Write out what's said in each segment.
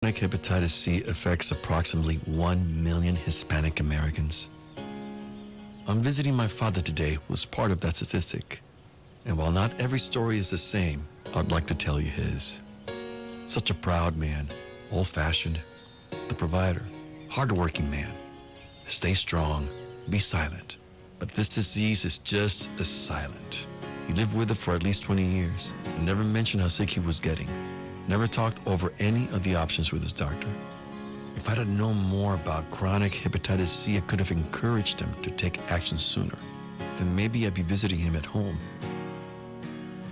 Chronic hepatitis C affects approximately 1 million Hispanic Americans. I'm visiting my father today, who was part of that statistic. And while not every story is the same, I'd like to tell you his. Such a proud man, old-fashioned, the provider, hard-working man. Stay strong, be silent. But this disease is just as silent. He lived with it for at least 20 years and never mentioned how sick he was getting. Never talked over any of the options with his doctor. If I'd have known more about chronic hepatitis C, I could have encouraged him to take action sooner. Then maybe I'd be visiting him at home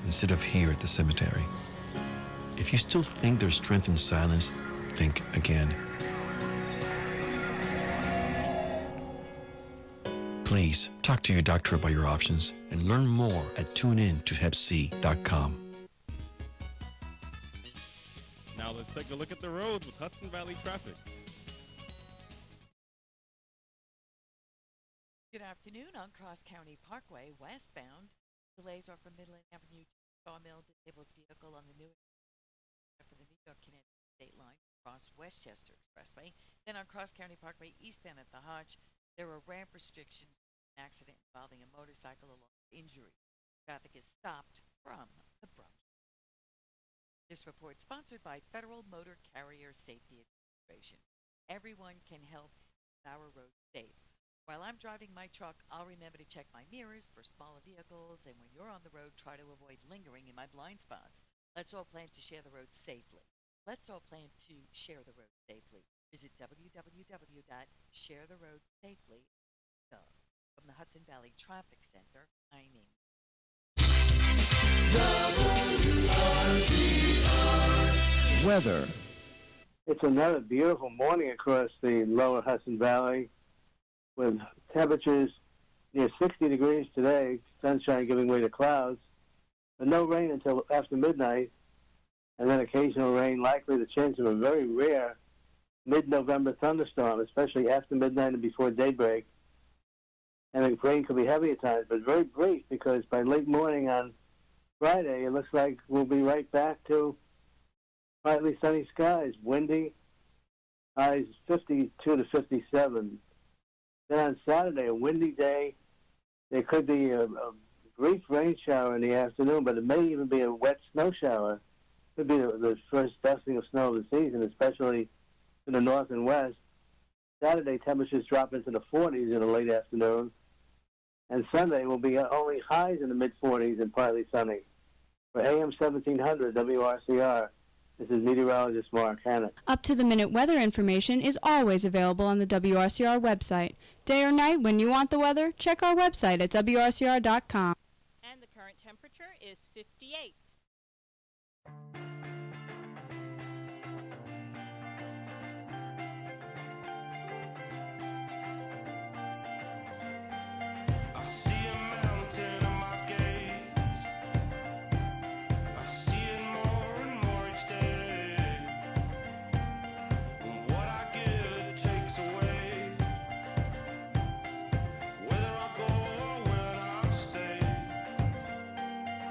instead of here at the cemetery. If you still think there's strength in silence, think again. Please talk to your doctor about your options and learn more at tunein-to-hepc.com. Now let's take a look at the roads with Hudson Valley traffic. Good afternoon on Cross County Parkway westbound. Delays are from Midland Avenue to Sawmill. Disabled vehicle on the new for the New York Connecticut state line across Westchester Expressway. Then on Cross County Parkway eastbound at the Hodge, there are ramp restrictions. An accident involving a motorcycle along with injury. Traffic is stopped from the Bronx. This report sponsored by Federal Motor Carrier Safety Administration. Everyone can help keep our roads safe. While I'm driving my truck, I'll remember to check my mirrors for smaller vehicles, and when you're on the road, try to avoid lingering in my blind spots. Let's all plan to share the road safely. Let's all plan to share the road safely. Visit www.sharetheroadsafely.gov. From the Hudson Valley Traffic Center, I'm Amy. Weather. It's another beautiful morning across the lower Hudson Valley with temperatures near 60 degrees today, sunshine giving way to clouds, but no rain until after midnight, and then occasional rain, likely the chance of a very rare mid-November thunderstorm, especially after midnight and before daybreak. And the rain could be heavy at times, but very brief, because by late morning on Friday, it looks like we'll be right back to partly sunny skies, windy, highs 52 to 57. Then on Saturday, a windy day. There could be a brief rain shower in the afternoon, but it may even be a wet snow shower. Could be the first dusting of snow of the season, especially in the north and west. Saturday, temperatures drop into the 40s in the late afternoon. And Sunday will be only highs in the mid-40s and partly sunny. For AM 1700 WRCR, this is meteorologist Mark Hannock. Up-to-the-minute weather information is always available on the WRCR website. Day or night, when you want the weather, check our website at WRCR.com. And the current temperature is 58. I see a mountain in my gates. I see it more and more each day. And what I give, it takes away. Whether I go or when I stay.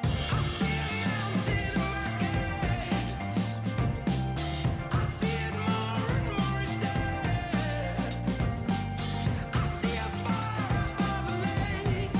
I see a mountain in my gates. I see it more and more each day. I see a fire above the lake.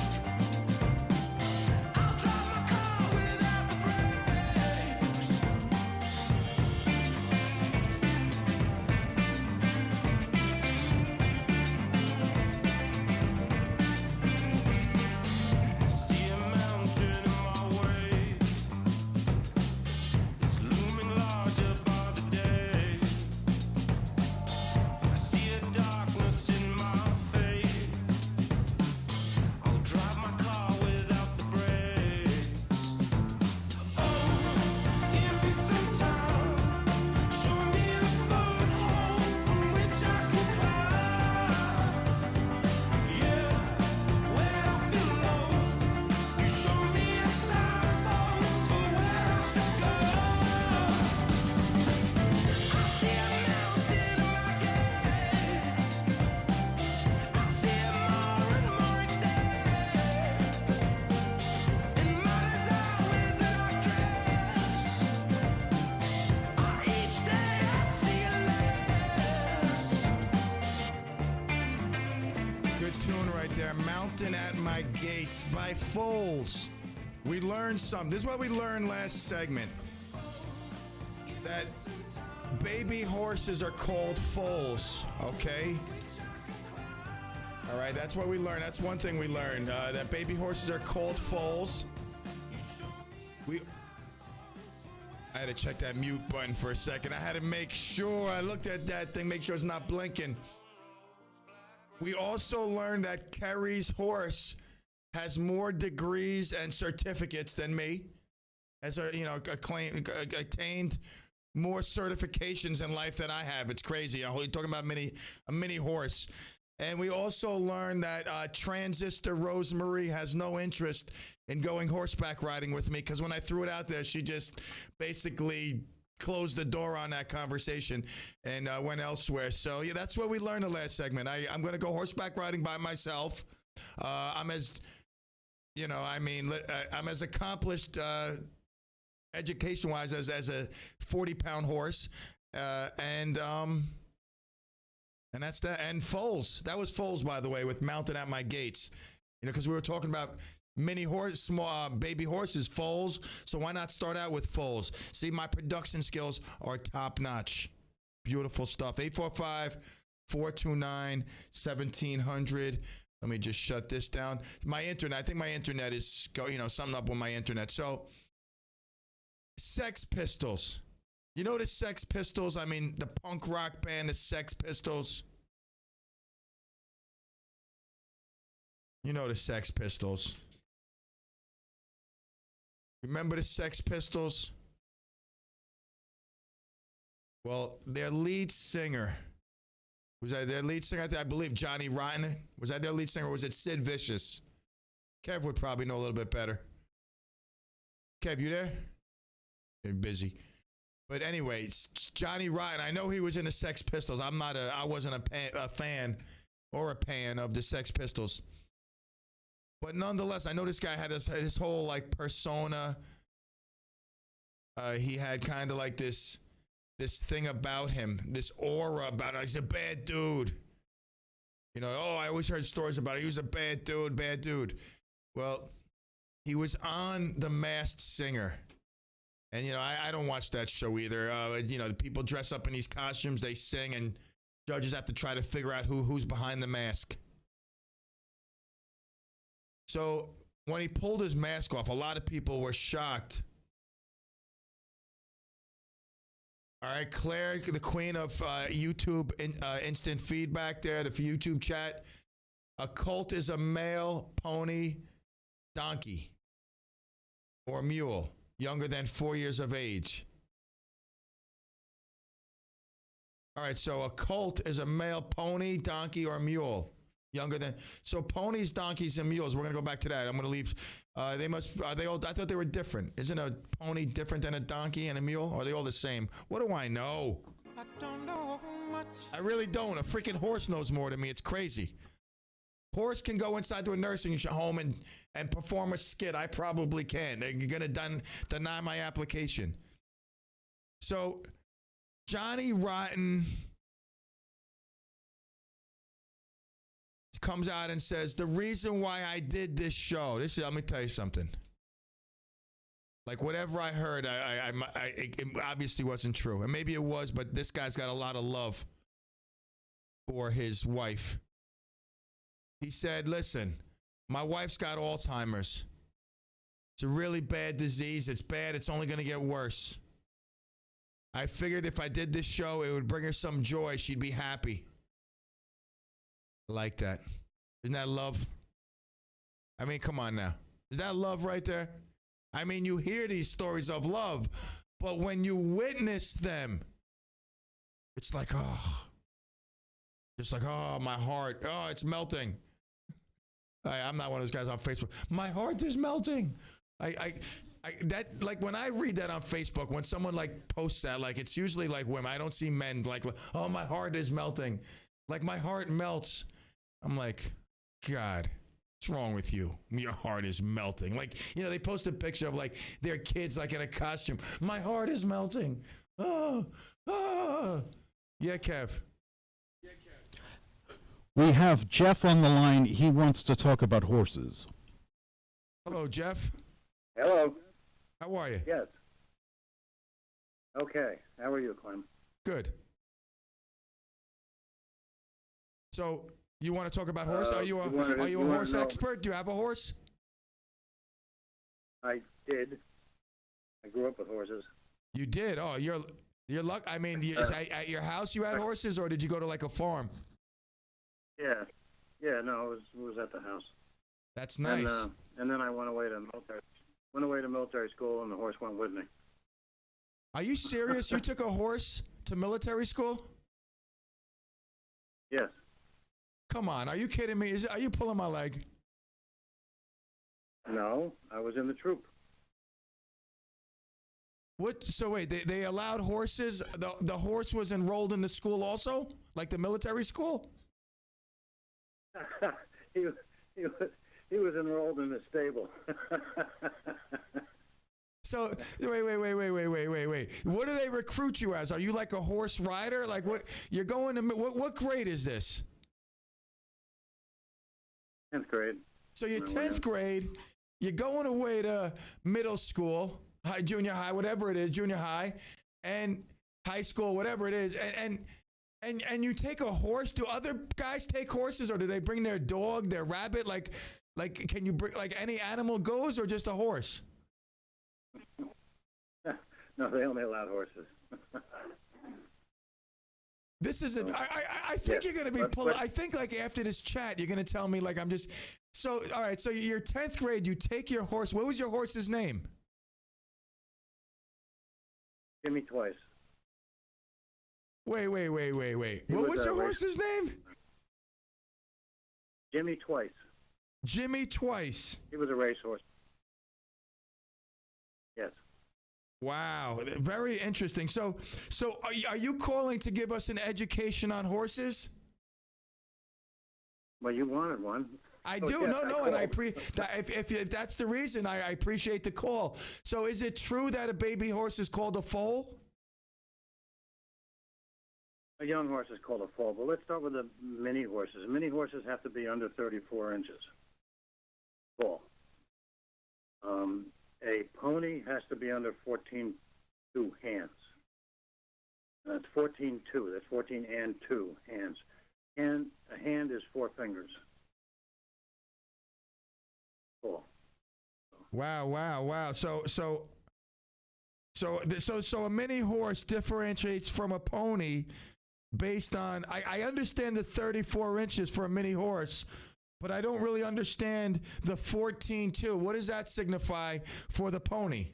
there, Mountain at My Gates by Foals. We learned something. This is what we learned last segment. That baby horses are called foals, okay? All right, that's what we learned. That's one thing we learned, that baby horses are called foals. I had to check that mute button for a second. I had to make sure, I looked at that thing, make sure it's not blinking. We also learned that Kerry's horse has more degrees and certificates than me. Has attained more certifications in life than I have. It's crazy. I'm talking about a mini horse. And we also learned that Transistor Rosemarie has no interest in going horseback riding with me, because when I threw it out there, she just basically closed the door on that conversation and went elsewhere. So yeah, that's what we learned in the last segment. I'm going to go horseback riding by myself. I'm as accomplished education-wise as a 40-pound horse, and that's that. And foals. That was foals, by the way, with Mountain at My Gates. Because we were talking about mini horse, small baby horses, foals. So why not start out with foals? See, my production skills are top-notch. Beautiful stuff. 845-429-1700. Let me just shut this down. My internet. I think my internet is something up with my internet. So, Sex Pistols. You know the Sex Pistols? I mean, the punk rock band, the Sex Pistols. You know the Sex Pistols. Remember the Sex Pistols? Well, their lead singer, was that their lead singer? I believe Johnny Rotten. Was that their lead singer, or was it Sid Vicious? Kev would probably know a little bit better. Kev, you there? You're busy. But anyway, it's Johnny Rotten. I know he was in the Sex Pistols. I wasn't a fan or a pan of the Sex Pistols. But nonetheless, I know this guy had his whole like persona. He had kind of like this thing about him, this aura about him. He's a bad dude. I always heard stories about it. He was a bad dude. Well, he was on The Masked Singer. And, I don't watch that show either. The people dress up in these costumes, they sing, and judges have to try to figure out who's behind the mask. So when he pulled his mask off, a lot of people were shocked. All right, Claire, the queen of YouTube instant feedback there, the YouTube chat. A colt is a male pony donkey or mule, younger than 4 years of age. All right, so a colt is a male pony, donkey, or mule. Younger than, so ponies, donkeys, and mules. We're gonna go back to that. I'm gonna leave. Are they all? I thought they were different. Isn't a pony different than a donkey and a mule? Or are they all the same? What do I know? I don't know much. I really don't. A freaking horse knows more than me. It's crazy. Horse can go inside to a nursing home and perform a skit. I probably can. They're gonna deny my application. So, Johnny Rotten comes out and says, the reason why I did this show, let me tell you something. Like, whatever I heard, it obviously wasn't true. And maybe it was, but this guy's got a lot of love for his wife. He said, listen, my wife's got Alzheimer's. It's a really bad disease. It's bad. It's only going to get worse. I figured if I did this show, it would bring her some joy. She'd be happy. I like that. Isn't that love? I mean, come on now. Is that love right there? I mean, you hear these stories of love, but when you witness them, it's like, oh, just like, oh, my heart. Oh, it's melting. I'm not one of those guys on Facebook. My heart is melting. That, like, when I read that on Facebook, when someone like posts that, like, it's usually like women. I don't see men like, oh, my heart is melting. Like, my heart melts. I'm like, God, what's wrong with you? Your heart is melting. Like, they post a picture of like their kids like in a costume. My heart is melting. Oh. Yeah, Kev. We have Jeff on the line. He wants to talk about horses. Hello, Jeff. Hello. How are you? Yes. Okay. How are you, Clem? Good. So you want to talk about horse? Are you a horse expert? Do you have a horse? I did. I grew up with horses. You did? Oh, you're luck. I mean, at your house you had horses, or did you go to like a farm? Yeah. Yeah. No, it was at the house. That's nice. And then I went away to military school, and the horse went with me. Are you serious? You took a horse to military school? Yes. Come on, are you kidding me? Are you pulling my leg? No, I was in the troop. What? So wait, they allowed horses. The horse was enrolled in the school also, like the military school. he was enrolled in the stable. So wait. What do they recruit you as? Are you like a horse rider? Like what? You're going to what grade is this? 10th grade. So you're 10th grade. You're going away to middle school, junior high, whatever it is, junior high, and high school, whatever it is, and you take a horse. Do other guys take horses, or do they bring their dog, their rabbit? Like can you bring like any animal goes, or just a horse? No, they only allowed horses. This isn't. I think you're going to be pulling. I think like after this chat, you're going to tell me like I'm just. So all right. So you're 10th grade. You take your horse. What was your horse's name? Jimmy Twice. Wait. What was your horse's name? Jimmy Twice. Jimmy Twice. He was a racehorse. Yes. Wow, very interesting. So are you calling to give us an education on horses? Well, you wanted one. I do. Yes, No, and if that's the reason, I appreciate the call. So is it true that a baby horse is called a foal? A young horse is called a foal, but let's start with the mini horses. Mini horses have to be under 34 inches. Foal. A pony has to be under 14.2 hands. That's 14.2. That's 14 and 2 hands. And a hand is 4 fingers. Foal. Wow. So a mini horse differentiates from a pony based on. I understand the 34 inches for a mini horse. But I don't really understand the 14.2. What does that signify for the pony?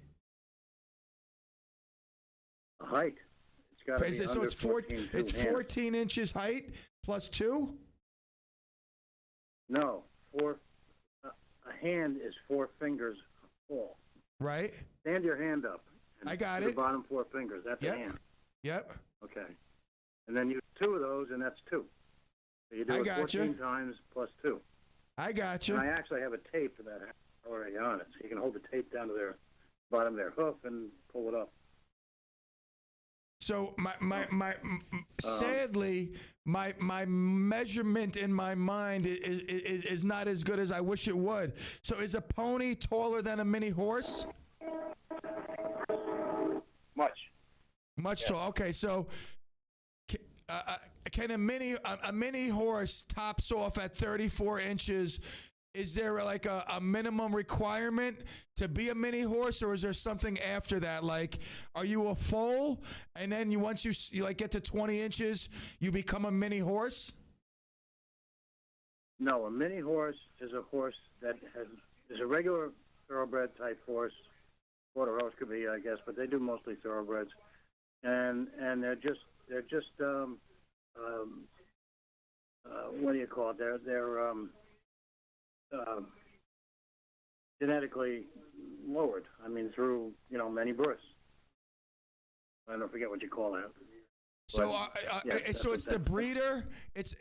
Height. It's got to be so under it's 14 inches height plus 2? No, a hand is 4 fingers full. Right. Stand your hand up. I got it. it. The bottom 4 fingers. That's a hand. Yep. Okay. And then you 2 of those, and that's 2. So you do it 14 times plus 2. I got you. And I actually have a tape for that already on it, so you can hold the tape down to their bottom of their hoof and pull it up. So sadly, my measurement in my mind is not as good as I wish it would. So is a pony taller than a mini horse? Much taller. Okay, so can a mini horse tops off at 34 inches? Is there like a minimum requirement to be a mini horse, or is there something after that? Like, are you a foal, and then once you like get to 20 inches, you become a mini horse? No, a mini horse is a horse that is a regular thoroughbred type horse. Quarter horse could be, I guess, but they do mostly thoroughbreds, and they're just what do you call it? They're genetically lowered. I mean, through many births. I don't forget what you call that. So, so it's the breeder. Is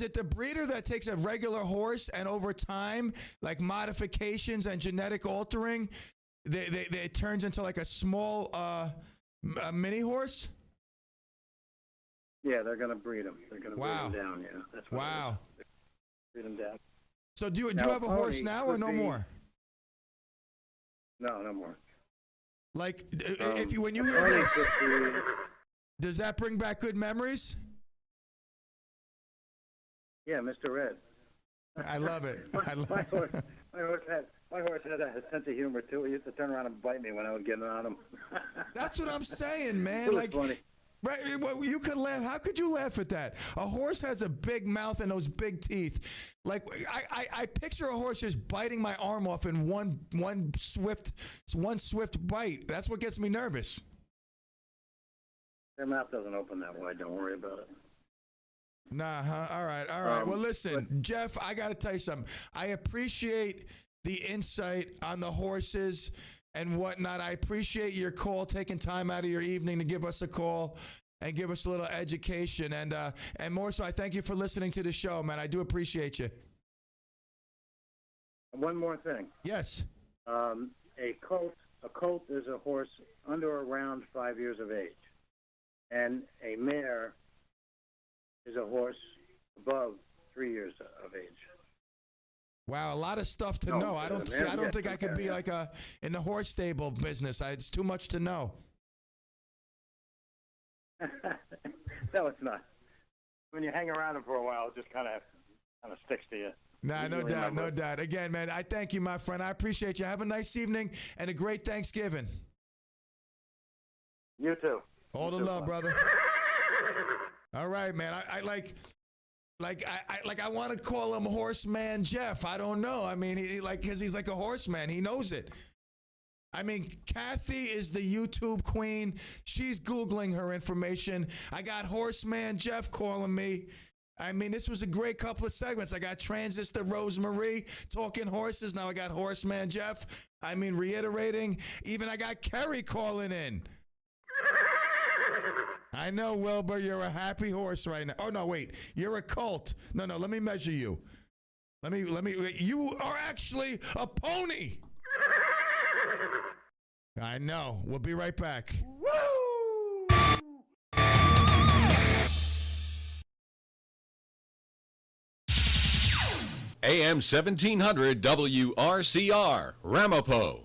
it the breeder that takes a regular horse and over time, like modifications and genetic altering, it turns into like a small mini horse? Yeah, they're going to breed them. They're going to Wow. breed them down. Yeah, that's what Wow. breed them down. So do you Now, have a horse pony now or could no be- more? No, no more. Like, if you when you a hear pony this, could be- does that bring back good memories? yeah, Mr. Red. I love it. I love My horse had a sense of humor too. He used to turn around and bite me when I would get on him. That's what I'm saying, man. It was Like, funny. right? Well, you could laugh. How could you laugh at that? A horse has a big mouth and those big teeth. Like, I picture a horse just biting my arm off in one swift bite. That's what gets me nervous. Their mouth doesn't open that wide. Don't worry about it. Nah, huh? All right. Well, listen, Jeff, I got to tell you something. I appreciate the insight on the horses and whatnot. I appreciate your call, taking time out of your evening to give us a call and give us a little education. And more so, I thank you for listening to the show, man. I do appreciate you. One more thing. Yes. A colt is a horse under or around 5 years of age, and a mare is a horse above 3 years of age. Wow, a lot of stuff to know. I don't think I could be like in the horse stable business. It's too much to know. No, it's not. When you hang around them for a while, it just kind of sticks to you. Nah, no doubt, no doubt. Again, man, I thank you, my friend. I appreciate you. Have a nice evening and a great Thanksgiving. You too. All the love, brother. All right, man. I want to call him Horseman Jeff. I don't know. I mean, because he's like a horseman. He knows it. I mean, Kathy is the YouTube queen. She's Googling her information. I got Horseman Jeff calling me. I mean, this was a great couple of segments. I got Transistor Rosemarie talking horses. Now I got Horseman Jeff. I mean, reiterating. Even I got Kerry calling in. I know, Wilbur, you're a happy horse right now. Oh, no, wait. You're a colt. No, let me measure you. You are actually a pony. I know. We'll be right back. AM 1700 WRCR, Ramapo.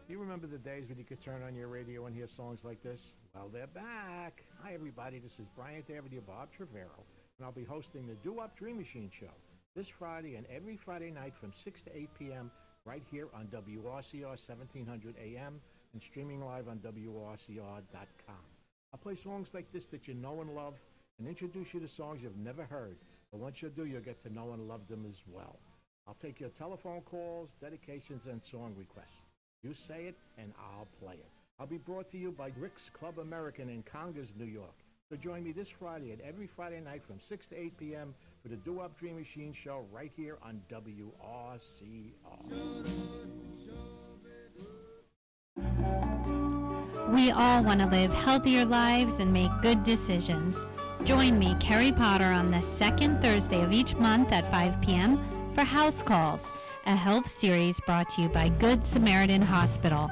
Do you remember the days when you could turn on your radio and hear songs like this? Well, they're back. Hi, everybody. This is Bryant Avenue Bob Trevero, and I'll be hosting the Do-Up Dream Machine Show this Friday and every Friday night from 6 to 8 p.m. right here on WRCR 1700 AM and streaming live on WRCR.com. I'll play songs like this that you know and love and introduce you to songs you've never heard. But once you do, you'll get to know and love them as well. I'll take your telephone calls, dedications, and song requests. You say it, and I'll play it. I'll be brought to you by Rick's Club American in Congers, New York. So join me this Friday and every Friday night from 6 to 8 p.m. for the Do-Up Dream Machine Show right here on WRCR. We all want to live healthier lives and make good decisions. Join me, Kerry Potter, on the second Thursday of each month at 5 p.m. for House Calls, a health series brought to you by Good Samaritan Hospital.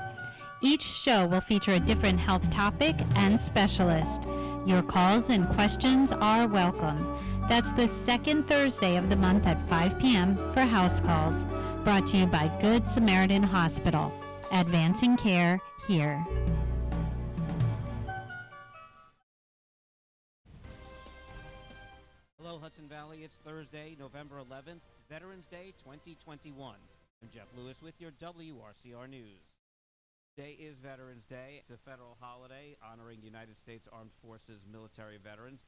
Each show will feature a different health topic and specialist. Your calls and questions are welcome. That's the second Thursday of the month at 5 p.m. for House Calls, brought to you by Good Samaritan Hospital. Advancing care here. Hello, Hudson Valley. It's Thursday, November 11th, Veterans Day 2021. I'm Jeff Lewis with your WRCR News. Today is Veterans Day. It's a federal holiday honoring United States Armed Forces military veterans.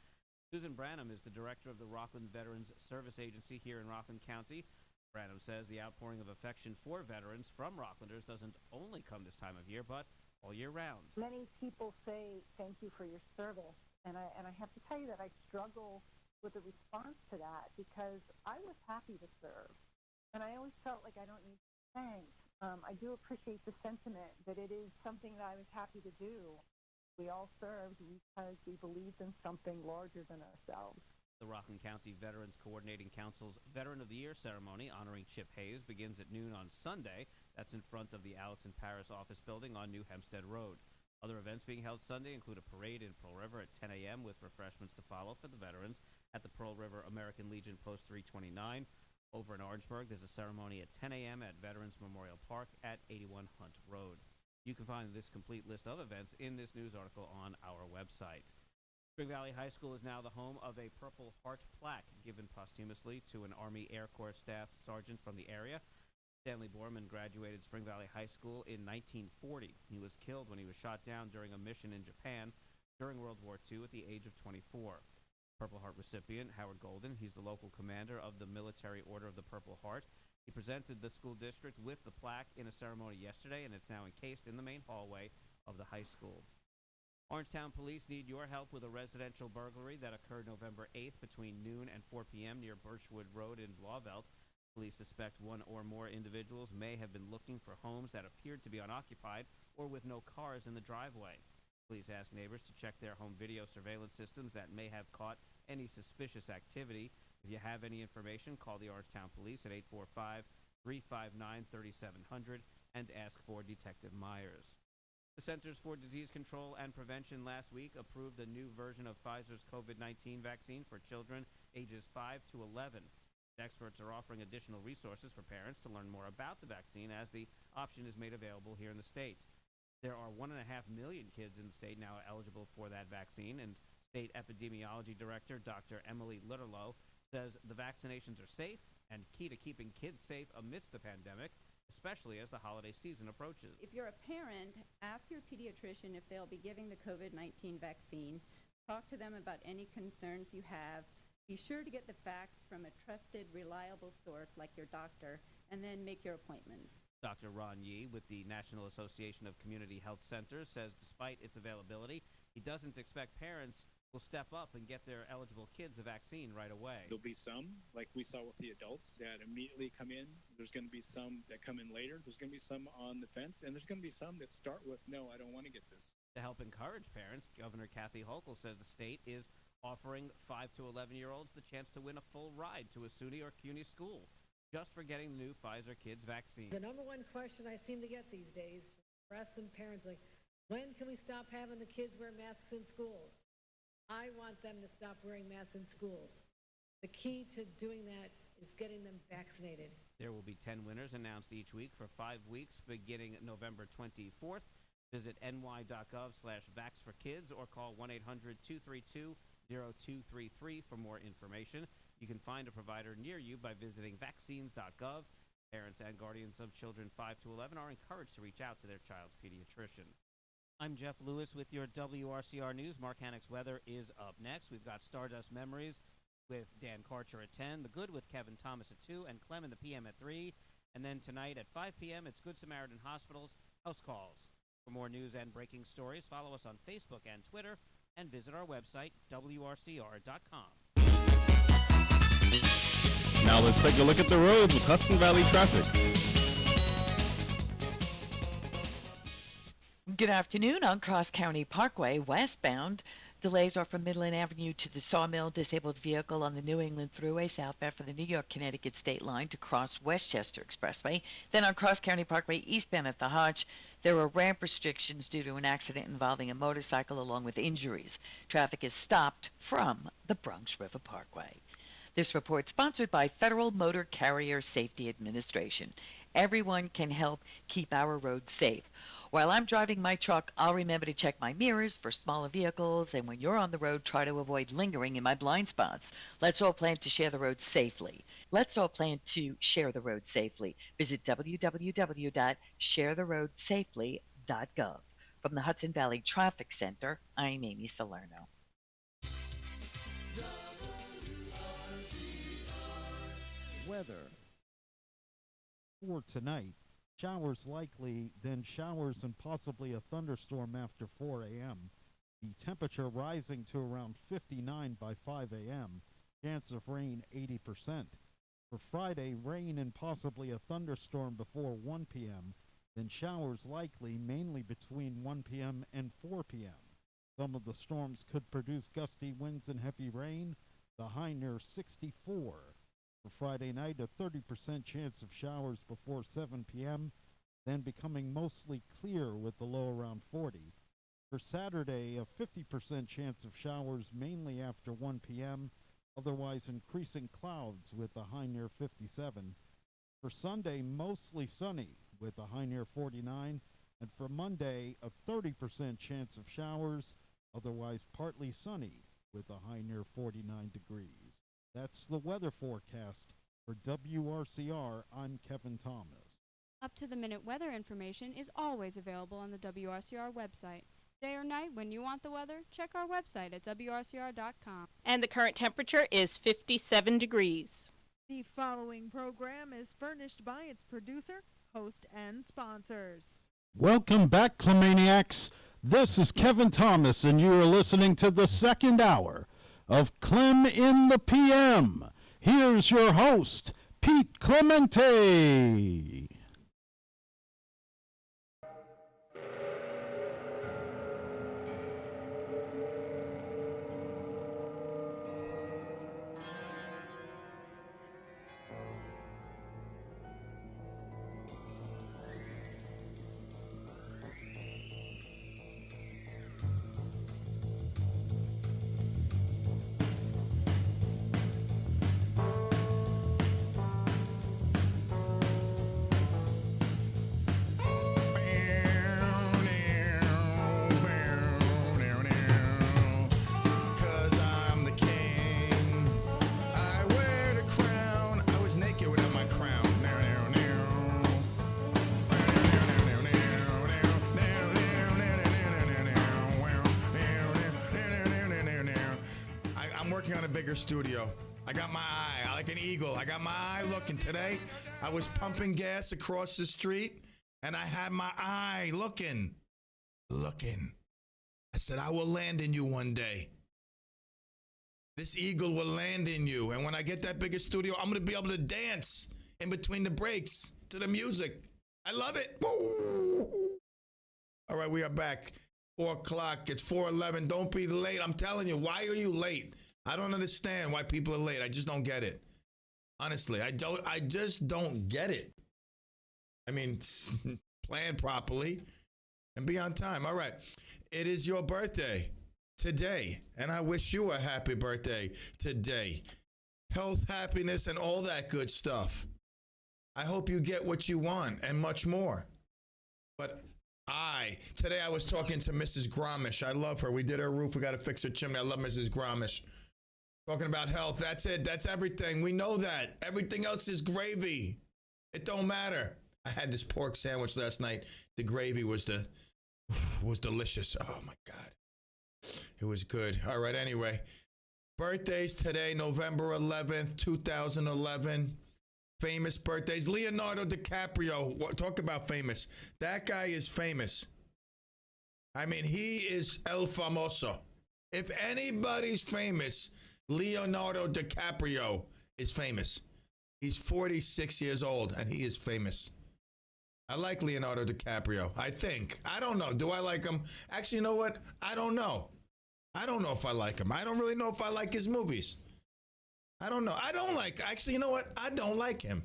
Susan Branham is the director of the Rockland Veterans Service Agency here in Rockland County. Branham says the outpouring of affection for veterans from Rocklanders doesn't only come this time of year, but all year round. Many people say thank you for your service, and I have to tell you that I struggle with the response to that because I was happy to serve, and I always felt like I don't need to thank. I do appreciate the sentiment that it is something that I was happy to do. We all served because we believed in something larger than ourselves. The Rockland County Veterans Coordinating Council's Veteran of the Year ceremony honoring Chip Hayes begins at noon on Sunday. That's in front of the Allison Paris office building on New Hempstead Road. Other events being held Sunday include a parade in Pearl River at 10 a.m. with refreshments to follow for the veterans at the Pearl River American Legion Post 329. Over in Orangeburg, there's a ceremony at 10 a.m. at Veterans Memorial Park at 81 Hunt Road. You can find this complete list of events in this news article on our website. Spring Valley High School is now the home of a Purple Heart plaque given posthumously to an Army Air Corps staff sergeant from the area. Stanley Borman graduated Spring Valley High School in 1940. He was killed when he was shot down during a mission in Japan during World War II at the age of 24. Purple Heart recipient Howard Golden, he's the local commander of the Military Order of the Purple Heart. He presented the school district with the plaque in a ceremony yesterday, and it's now encased in the main hallway of the high school. Orangetown Police need your help with a residential burglary that occurred November 8th between noon and 4 p.m. near Birchwood Road in Blauvelt. Police suspect one or more individuals may have been looking for homes that appeared to be unoccupied or with no cars in the driveway. Police ask neighbors to check their home video surveillance systems that may have caught any suspicious activity. If you have any information, call the Orangetown Police at 845-359-3700 and ask for Detective Myers. The Centers for Disease Control and Prevention last week approved a new version of Pfizer's COVID-19 vaccine for children ages 5 to 11. Experts are offering additional resources for parents to learn more about the vaccine as the option is made available here in the state. There are 1.5 million kids in the state now eligible for that vaccine, and State Epidemiology Director Dr. Emily Litterlow says the vaccinations are safe and key to keeping kids safe amidst the pandemic, especially as the holiday season approaches. If you're a parent, ask your pediatrician if they'll be giving the COVID-19 vaccine. Talk to them about any concerns you have. Be sure to get the facts from a trusted, reliable source like your doctor, and then make your appointments. Dr. Ron Yee with the National Association of Community Health Centers says despite its availability, he doesn't expect parents will step up and get their eligible kids a vaccine right away. There'll be some, like we saw with the adults, that immediately come in. There's going to be some that come in later. There's going to be some on the fence, and there's going to be some that start with, no, I don't want to get this. To help encourage parents, Governor Kathy Hochul says the state is offering 5 to 11-year-olds the chance to win a full ride to a SUNY or CUNY school just for getting the new Pfizer Kids vaccine. The number one question I seem to get these days from press and parents, like, when can we stop having the kids wear masks in schools? I want them to stop wearing masks in schools. The key to doing that is getting them vaccinated. There will be 10 winners announced each week for 5 weeks beginning November 24th. Visit ny.gov/vaxforkids or call 1-800-232-0233 for more information. You can find a provider near you by visiting vaccines.gov. Parents and guardians of children 5 to 11 are encouraged to reach out to their child's pediatrician. I'm Jeff Lewis with your WRCR News. Mark Hannick's weather is up next. We've got Stardust Memories with Dan Karcher at 10, The Good with Kevin Thomas at 2, and Clem in the PM at 3. And then tonight at 5 p.m., it's Good Samaritan Hospital's House Calls. For more news and breaking stories, follow us on Facebook and Twitter, and visit our website, WRCR.com. Now let's take a look at the roads with Hudson Valley traffic. Good afternoon. On Cross County Parkway, westbound, delays are from Midland Avenue to the Sawmill. Disabled vehicle on the New England Thruway, southbound from the New York-Connecticut state line to cross Westchester Expressway. Then on Cross County Parkway, eastbound at the Hotch, there are ramp restrictions due to an accident involving a motorcycle along with injuries. Traffic is stopped from the Bronx River Parkway. This report sponsored by Federal Motor Carrier Safety Administration. Everyone can help keep our roads safe. While I'm driving my truck, I'll remember to check my mirrors for smaller vehicles, and when you're on the road, try to avoid lingering in my blind spots. Let's all plan to share the road safely. Let's all plan to share the road safely. Visit www.sharetheroadsafely.gov. From the Hudson Valley Traffic Center, I'm Amy Salerno. Weather. For tonight, showers likely, then showers and possibly a thunderstorm after 4 a.m. The temperature rising to around 59 by 5 a.m. Chance of rain 80%. For Friday, rain and possibly a thunderstorm before 1 p.m. Then showers likely mainly between 1 p.m. and 4 p.m. Some of the storms could produce gusty winds and heavy rain. the high near 64. For Friday night, a 30% chance of showers before 7 p.m., then becoming mostly clear with the low around 40. For Saturday, a 50% chance of showers mainly after 1 p.m., otherwise increasing clouds with a high near 57. For Sunday, mostly sunny with a high near 49. And for Monday, a 30% chance of showers, otherwise partly sunny with a high near 49 degrees. That's the weather forecast for WRCR. I'm Kevin Thomas. Up-to-the-minute weather information is always available on the WRCR website. Day or night, when you want the weather, check our website at WRCR.com. And the current temperature is 57 degrees. The following program is furnished by its producer, host, and sponsors. Welcome back, Clemaniacs. This is Kevin Thomas, and you are listening to the second hour of Clem in the PM. Here's your host, Pete Clemente. Cause I'm the king. I wear the crown. I was naked without my crown. I'm working on a bigger studio. I got my eye, like an eagle. I got my eye looking today. I was pumping gas across the street, and I had my eye looking. I said, I will land in you one day. This eagle will land in you. And when I get that bigger studio, I'm going to be able to dance in between the breaks to the music. I love it. Woo! All right, we are back. 4 o'clock. It's 4:11. Don't be late. I'm telling you, why are you late? I don't understand why people are late. I just don't get it. Honestly, I just don't get it. I mean, plan properly and be on time. All right. It is your birthday today, and I wish you a happy birthday today. Health, happiness, and all that good stuff. I hope you get what you want and much more. But today I was talking to Mrs. Gromish. I love her. We did her roof. We got to fix her chimney. I love Mrs. Gromish. Talking about health. That's it. That's everything. We know that. Everything else is gravy. It don't matter. I had this pork sandwich last night. The gravy was delicious. Oh my God. It was good. All right. Anyway, birthdays today, November 11th, 2011. Famous birthdays. Leonardo DiCaprio. Talk about famous. That guy is famous. I mean, he is El Famoso. If anybody's famous, Leonardo DiCaprio is famous. He's 46 years old, and he is famous. I like Leonardo DiCaprio, I think. I don't know. Do I like him? Actually, you know what? I don't know. I don't know if I like him. I don't really know if I like his movies. I don't know. Actually, you know what? I don't like him.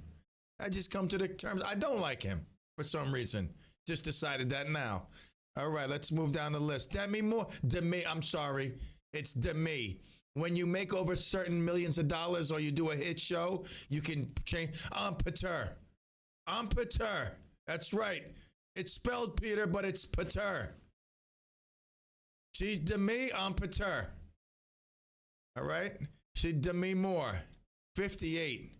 I just come to the terms. I don't like him for some reason. Just decided that now. All right, let's move down the list. Demi Moore. I'm sorry. It's Demi. When you make over certain millions of dollars or you do a hit show, you can change. Pater. That's right. It's spelled Peter, but it's Pater. She's Demi Pater. All right? She's Demi Moore. 58.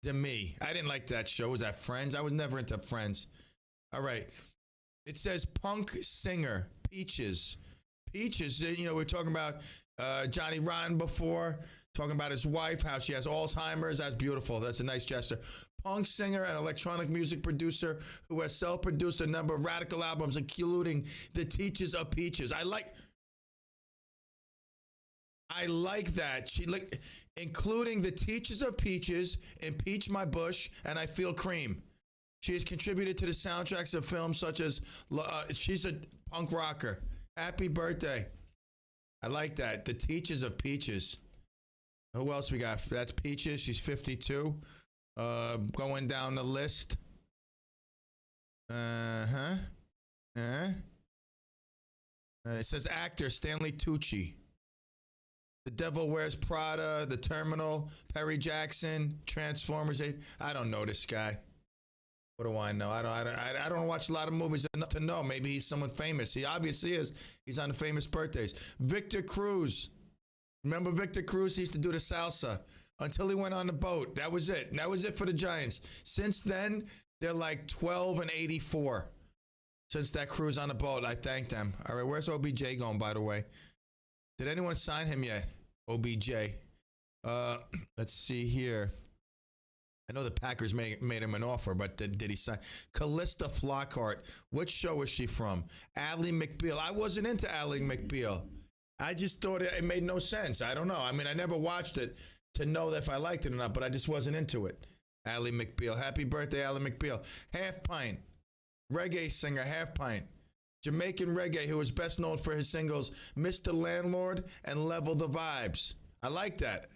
Demi. I didn't like that show. Was that Friends? I was never into Friends. All right. It says punk singer, Peaches. Peaches, you know, we're talking about Johnny Rotten before, talking about his wife, how she has Alzheimer's. That's beautiful. That's a nice gesture. Punk singer and electronic music producer who has self-produced a number of radical albums, including The Teachers of Peaches. I like that. Including The Teachers of Peaches, Impeach My Bush, and I Feel Cream. She has contributed to the soundtracks of films such as, she's a punk rocker. Happy birthday. I like that. The Teachers of Peaches. Who else we got? That's Peaches. She's 52. Going down the list. It says actor Stanley Tucci. The Devil Wears Prada, The Terminal, Perry Jackson, Transformers 8. I don't know this guy. What do I know? I don't watch a lot of movies enough to know. Maybe he's someone famous. He obviously is. He's on the famous birthdays. Victor Cruz. Remember Victor Cruz? He used to do the salsa until he went on the boat. That was it. That was it for the Giants. Since then, they're like 12 and 84. Since that cruise on the boat, I thank them. All right, where's OBJ going, by the way? Did anyone sign him yet? OBJ. Let's see here. I know the Packers made him an offer, but did he sign? Callista Flockhart. What show is she from? Ally McBeal. I wasn't into Ally McBeal. I just thought it made no sense. I don't know. I mean, I never watched it to know if I liked it or not, but I just wasn't into it. Ally McBeal. Happy birthday, Ally McBeal. Half Pint. Reggae singer, Half Pint. Jamaican reggae, who is best known for his singles Mr. Landlord and Level the Vibes. I like that.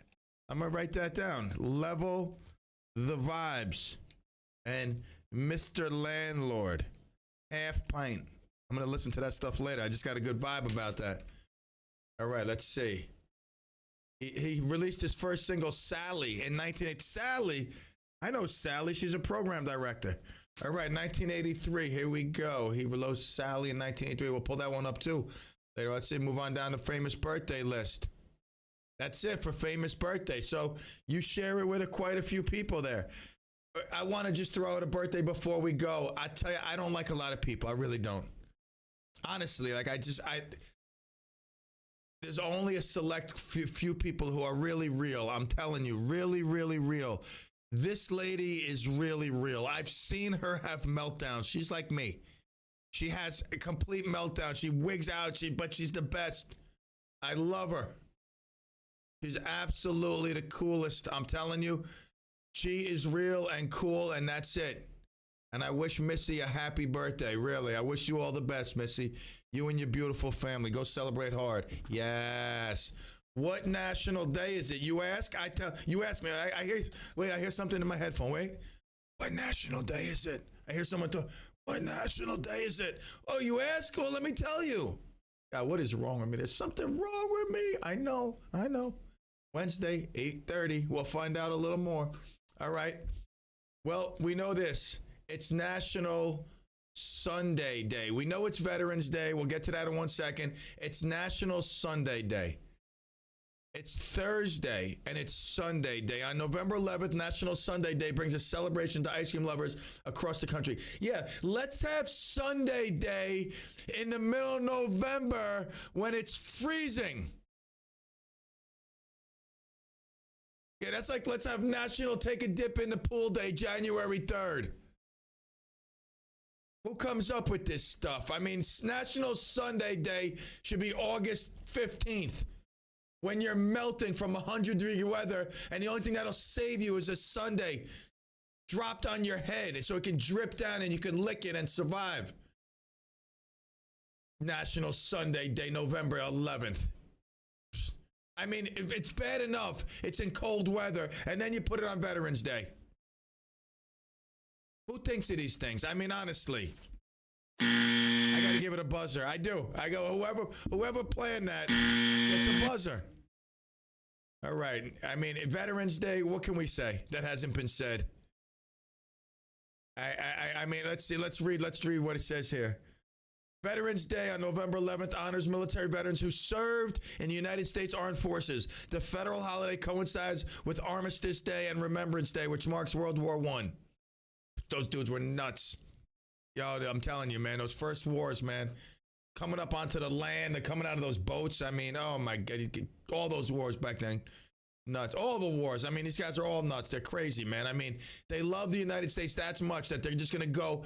I'm going to write that down. Level the Vibes and Mr. Landlord. Half Pint. I'm going to listen to that stuff later. I just got a good vibe about that. All right, let's see. He released his first single, Sally, in 1980. Sally? I know Sally. She's a program director. All right, 1983. Here we go. He released Sally in 1983. We'll pull that one up, too. Later, let's see. Move on down to famous birthday list. That's it for famous birthday. So you share it with quite a few people there. I want to just throw out a birthday before we go. I tell you, I don't like a lot of people. I really don't. Honestly, like there's only a select few people who are really real. I'm telling you, really, really real. This lady is really real. I've seen her have meltdowns. She's like me. She has a complete meltdown. She wigs out, but she's the best. I love her. She's absolutely the coolest. I'm telling you, she is real and cool, and that's it. And I wish Missy a happy birthday, really. I wish you all the best, Missy. You and your beautiful family. Go celebrate hard. Yes. What national day is it? You ask? You ask me. I hear something in my headphone. Wait. What national day is it? I hear someone talk. What national day is it? Oh, you ask? Well, let me tell you. God, what is wrong with me? There's something wrong with me. I know. Wednesday, 8:30. We'll find out a little more. All right. Well, we know this. It's National Sunday Day. We know it's Veterans Day. We'll get to that in 1 second. It's National Sunday Day. It's Thursday and it's Sunday Day. On November 11th, National Sunday Day brings a celebration to ice cream lovers across the country. Yeah, let's have Sunday Day in the middle of November when it's freezing. Yeah, that's like let's have National Take a Dip in the Pool Day, January 3rd. Who comes up with this stuff? I mean, National Sunday Day should be August 15th. When you're melting from 100-degree weather, and the only thing that'll save you is a sundae dropped on your head so it can drip down and you can lick it and survive. National Sunday Day, November 11th. I mean, if it's bad enough, it's in cold weather, and then you put it on Veterans Day. Who thinks of these things? I mean, honestly. I got to give it a buzzer. I do. I go, whoever planned that, it's a buzzer. All right. I mean, Veterans Day, what can we say that hasn't been said? I mean, let's see. Let's read what it says here. Veterans Day on November 11th honors military veterans who served in the United States Armed Forces. The federal holiday coincides with Armistice Day and Remembrance Day, which marks World War I. Those dudes were nuts. Yo, I'm telling you, man, those first wars, man, coming up onto the land, they're coming out of those boats. I mean, oh my God, all those wars back then, nuts. All the wars. I mean, these guys are all nuts. They're crazy, man. I mean, they love the United States that much that they're just going to go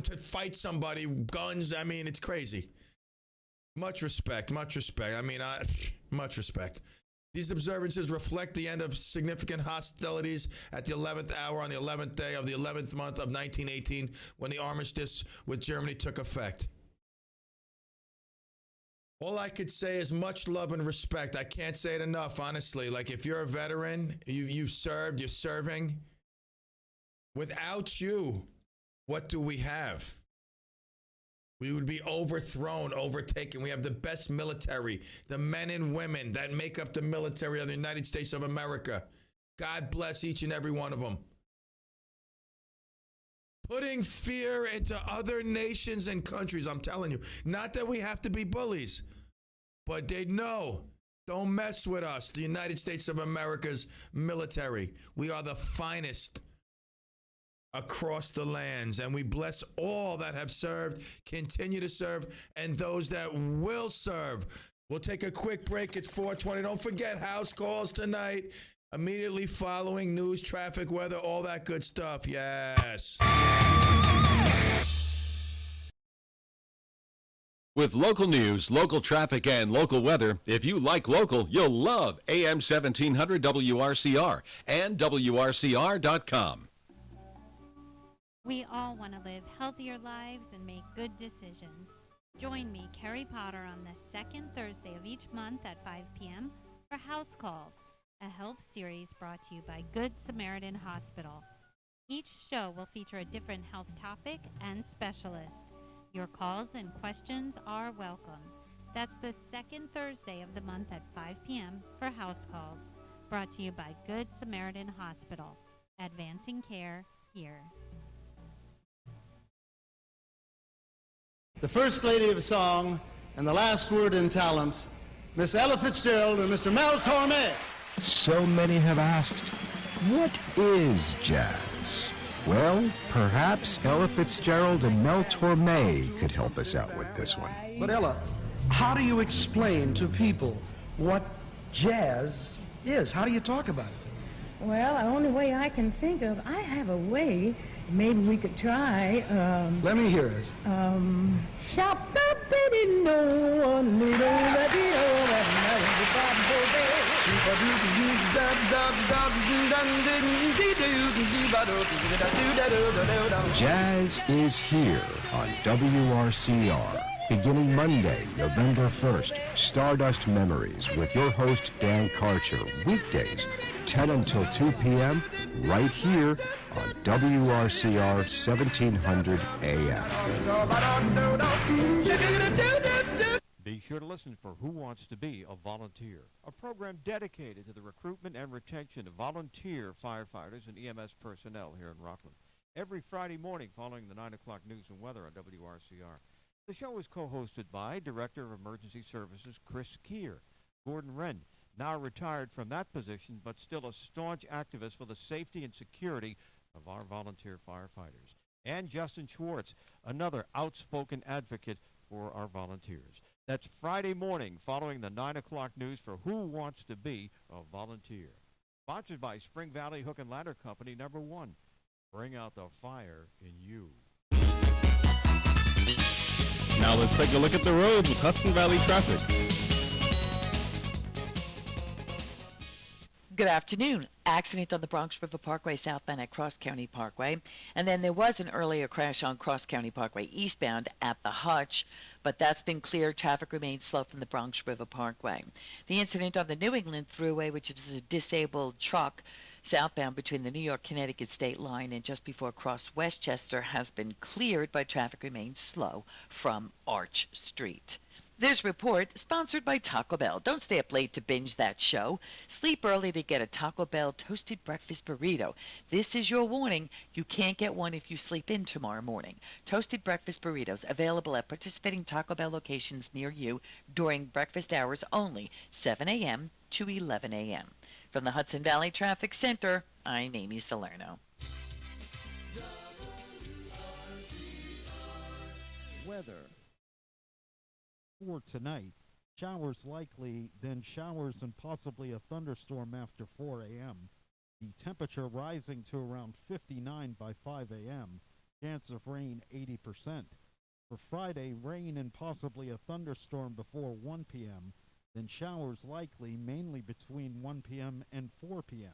to fight somebody, guns. I mean, it's crazy. Much respect. I mean, much respect. These observances reflect the end of significant hostilities at the 11th hour on the 11th day of the 11th month of 1918 when the armistice with Germany took effect. All I could say is much love and respect. I can't say it enough, honestly. Like, if you're a veteran, you've served, you're serving. Without you, what do we have? We would be overthrown, overtaken. We have the best military, the men and women that make up the military of the United States of America. God bless each and every one of them. Putting fear into other nations and countries, I'm telling you. Not that we have to be bullies, but they know. Don't mess with us, the United States of America's military. We are the finest across the lands, and we bless all that have served, continue to serve, and those that will serve. We'll take a quick break at 4:20. Don't forget house calls tonight, immediately following news, traffic, weather, all that good stuff. Yes. With local news, local traffic, and local weather, if you like local, you'll love AM 1700 WRCR and WRCR.com. We all want to live healthier lives and make good decisions. Join me, Carrie Potter, on the second Thursday of each month at 5 p.m. for House Calls, a health series brought to you by Good Samaritan Hospital. Each show will feature a different health topic and specialist. Your calls and questions are welcome. That's the second Thursday of the month at 5 p.m. for House Calls, brought to you by Good Samaritan Hospital. Advancing care here. The first lady of song and the last word in talents, Miss Ella Fitzgerald and Mr. Mel Torme. So many have asked, what is jazz? Well, perhaps Ella Fitzgerald and Mel Torme could help us out with this one. But Ella, how do you explain to people what jazz is? How do you talk about it? Well, the only way I can think of, I have a way. Maybe we could try. Let me hear it. Shop the baby, no one little Jazz is here on WRCR. Beginning Monday, November 1st, Stardust Memories with your host, Dan Karcher. Weekdays, 10 until 2 p.m., right here on WRCR 1700 AM. Be sure to listen for Who Wants to Be a Volunteer, a program dedicated to the recruitment and retention of volunteer firefighters and EMS personnel here in Rockland. Every Friday morning following the 9 o'clock news and weather on WRCR. The show is co-hosted by Director of Emergency Services Chris Keir. Gordon Wren, now retired from that position, but still a staunch activist for the safety and security of our volunteer firefighters. And Justin Schwartz, another outspoken advocate for our volunteers. That's Friday morning following the 9 o'clock news for Who Wants to Be a Volunteer. Sponsored by Spring Valley Hook and Ladder Company, number 1. Bring out the fire in you. Now let's take a look at the roads with Hudson Valley traffic. Good afternoon. Accident on the Bronx River Parkway southbound at Cross County Parkway. And then there was an earlier crash on Cross County Parkway eastbound at the Hutch, but that's been cleared. Traffic remains slow from the Bronx River Parkway. The incident on the New England Thruway, which is a disabled truck southbound between the New York-Connecticut state line and just before Cross Westchester, has been cleared, but traffic remains slow from Arch Street. This report sponsored by Taco Bell. Don't stay up late to binge that show. Sleep early to get a Taco Bell toasted breakfast burrito. This is your warning. You can't get one if you sleep in tomorrow morning. Toasted breakfast burritos available at participating Taco Bell locations near you during breakfast hours only, 7 a.m. to 11 a.m. From the Hudson Valley Traffic Center, I'm Amy Salerno. Weather. For tonight, showers likely, then showers and possibly a thunderstorm after 4 a.m. The temperature rising to around 59 by 5 a.m. Chance of rain 80%. For Friday, rain and possibly a thunderstorm before 1 p.m. Then showers likely mainly between 1 p.m. and 4 p.m.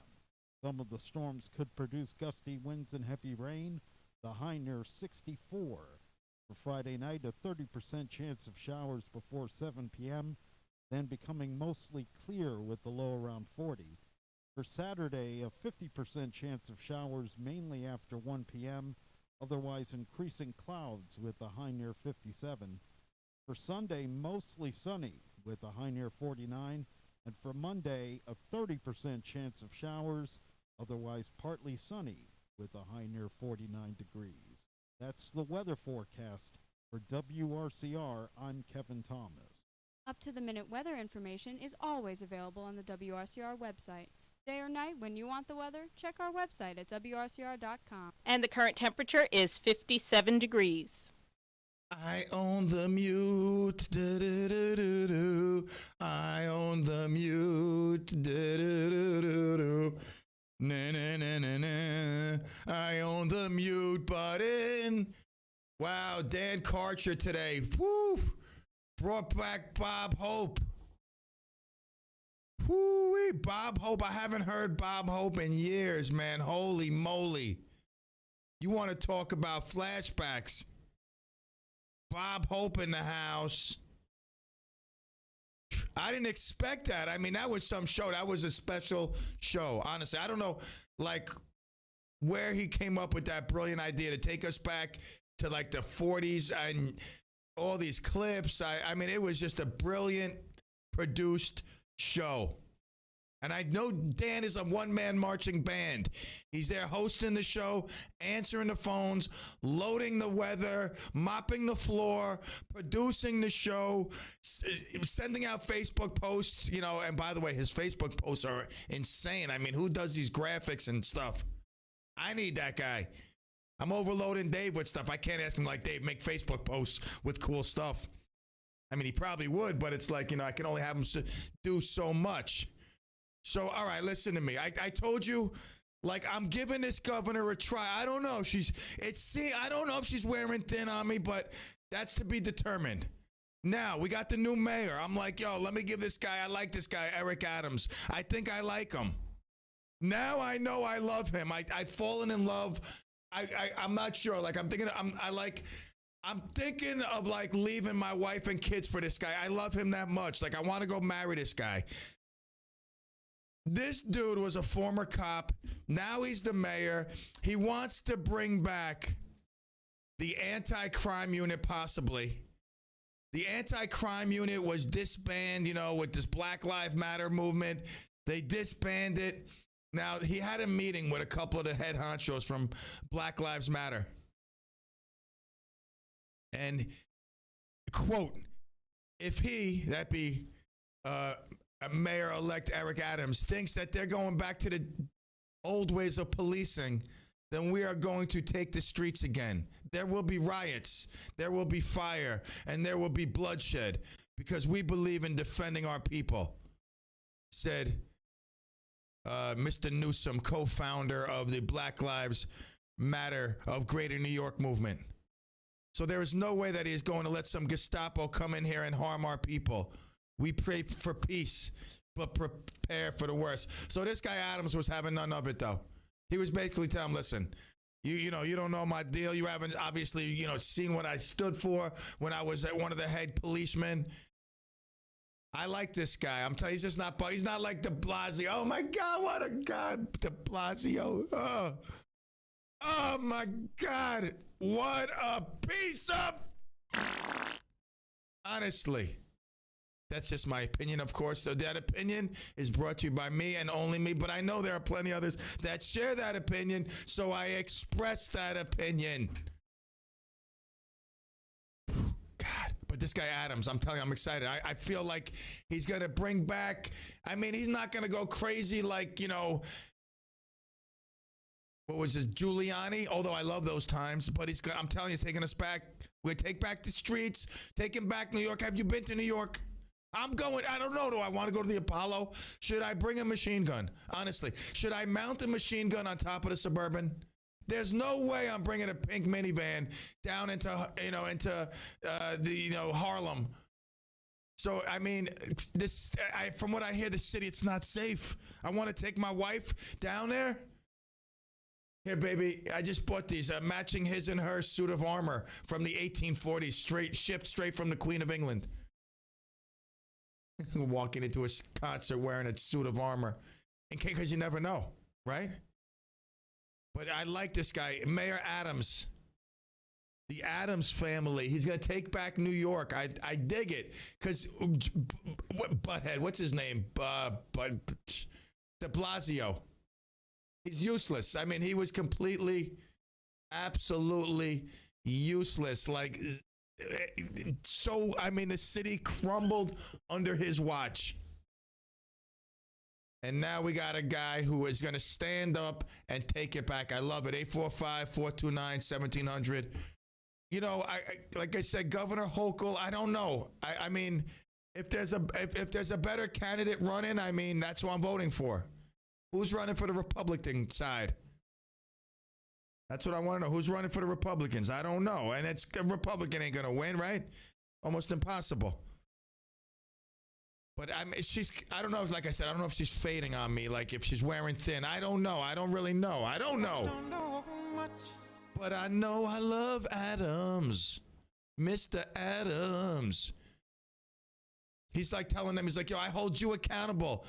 Some of the storms could produce gusty winds and heavy rain, the high near 64. For Friday night, a 30% chance of showers before 7 p.m., then becoming mostly clear with the low around 40. For Saturday, a 50% chance of showers mainly after 1 p.m., otherwise increasing clouds with a high near 57. For Sunday, mostly sunny with a high near 49. And for Monday, a 30% chance of showers, otherwise partly sunny with a high near 49 degrees. That's the weather forecast for WRCR. I'm Kevin Thomas. Up-to-the-minute weather information is always available on the WRCR website. Day or night, when you want the weather, check our website at WRCR.com. And the current temperature is 57 degrees. I own the mute. Do-do-do-do-do. I own the mute. Do-do-do-do-do. Na na na na na. I own the mute button. Wow, Dan Karcher today. Woo! Brought back Bob Hope. Woo-wee, Bob Hope. I haven't heard Bob Hope in years, man. Holy moly. You want to talk about flashbacks? Bob Hope in the house. I didn't expect that. I mean, that was some show. That was a special show. Honestly, I don't know, like, where he came up with that brilliant idea to take us back to, like, the 40s and all these clips. I mean, it was just a brilliant produced show. And I know Dan is a one-man marching band. He's there hosting the show, answering the phones, loading the weather, mopping the floor, producing the show, sending out Facebook posts, you know, and by the way, his Facebook posts are insane. I mean, who does these graphics and stuff? I need that guy. I'm overloading Dave with stuff. I can't ask him like, Dave, make Facebook posts with cool stuff. I mean, he probably would, but it's like, you know, I can only have him do so much. So, all right, listen to me. I told you, like, I'm giving this governor a try. I don't know. I don't know if she's wearing thin on me, but that's to be determined. Now, we got the new mayor. I'm like, yo, let me give this guy, I like this guy, Eric Adams. I think I like him. Now I know I love him. I've fallen in love. I'm not sure. Like, I'm thinking of like leaving my wife and kids for this guy. I love him that much. Like, I want to go marry this guy. This dude was a former cop. Now he's the mayor. He wants to bring back the anti-crime unit, possibly. The anti-crime unit was disbanded, you know, with this Black Lives Matter movement. They disbanded it. Now, he had a meeting with a couple of the head honchos from Black Lives Matter. And, quote, if he, that be Mayor-elect Eric Adams, thinks that they're going back to the old ways of policing, then we are going to take the streets again. There will be riots, there will be fire, and there will be bloodshed because we believe in defending our people, said Mr. Newsom, co-founder of the Black Lives Matter of Greater New York movement. So there is no way that he is going to let some Gestapo come in here and harm our people. We pray for peace, but prepare for the worst. So this guy Adams was having none of it, though. He was basically telling him, listen, you know, you don't know my deal. You haven't obviously, you know, seen what I stood for when I was one of the head policemen. I like this guy. I'm telling you, he's not like de Blasio. Oh my God, what a God, de Blasio. Oh my God, what a piece of, honestly. That's just my opinion, of course. So that opinion is brought to you by me and only me. But I know there are plenty others that share that opinion, so I express that opinion. God, but this guy Adams, I'm telling you, I'm excited. I feel like he's going to bring back, I mean, he's not going to go crazy like, you know, what was this, Giuliani? Although I love those times, but I'm telling you, he's taking us back. We're take back the streets, taking back New York. Have you been to New York? I don't know. Do I want to go to the Apollo? Should I bring a machine gun? Honestly, should I mount a machine gun on top of the Suburban? There's no way I'm bringing a pink minivan down into Harlem. So, I mean, from what I hear, the city, it's not safe. I want to take my wife down there. Here, baby, I just bought these, matching his and her suit of armor from the 1840s, shipped straight from the Queen of England. Walking into a concert wearing a suit of armor. Because you never know, right? But I like this guy, Mayor Adams. The Adams family. He's going to take back New York. I dig it. Because, Butthead, what's his name? De Blasio. He's useless. I mean, he was completely, absolutely useless. Like, so, I mean, the city crumbled under his watch. And now we got a guy who is going to stand up and take it back. I love it. 845-429-1700. You know, like I said, Governor Hochul, I don't know. I mean, if there's a better candidate running, I mean, that's who I'm voting for. Who's running for the Republican side? That's what I want to know. Who's running for the Republicans? I don't know. And it's a Republican ain't going to win, right? Almost impossible. But I don't know, like I said, I don't know if she's fading on me, like if she's wearing thin. I don't know. I don't really know. I don't know. But I know I love Adams. Mr. Adams. He's like telling them, he's like, yo, I hold you accountable.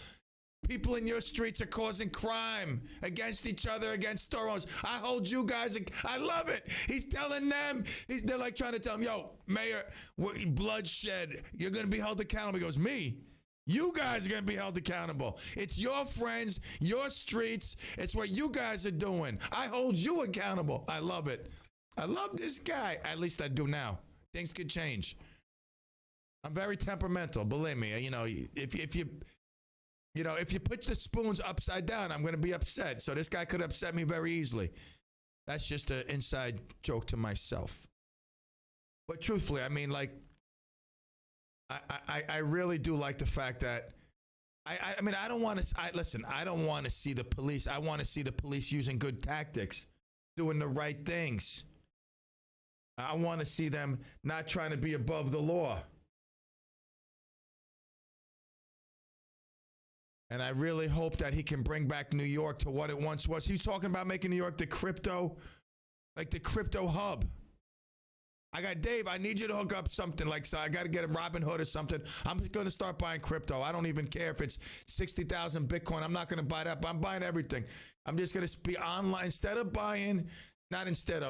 People in your streets are causing crime against each other, against store owners. I hold you guys. I love it. He's telling them. They're like trying to tell him, yo, Mayor, bloodshed. You're going to be held accountable. He goes, me? You guys are going to be held accountable. It's your friends, your streets. It's what you guys are doing. I hold you accountable. I love it. I love this guy. At least I do now. Things could change. I'm very temperamental. Believe me. You know, if you put the spoons upside down, I'm going to be upset. So this guy could upset me very easily. That's just an inside joke to myself. But truthfully, I mean, like, I really do like the fact that I mean, I don't want to listen. I don't want to see the police. I want to see the police using good tactics, doing the right things. I want to see them not trying to be above the law. And I really hope that he can bring back New York to what it once was. He was talking about making New York the crypto hub. I got Dave, I need you to hook up something like, so I got to get a Robin Hood or something. I'm going to start buying crypto. I don't even care if it's 60,000 Bitcoin. I'm not going to buy that, but I'm buying everything. I'm just going to be online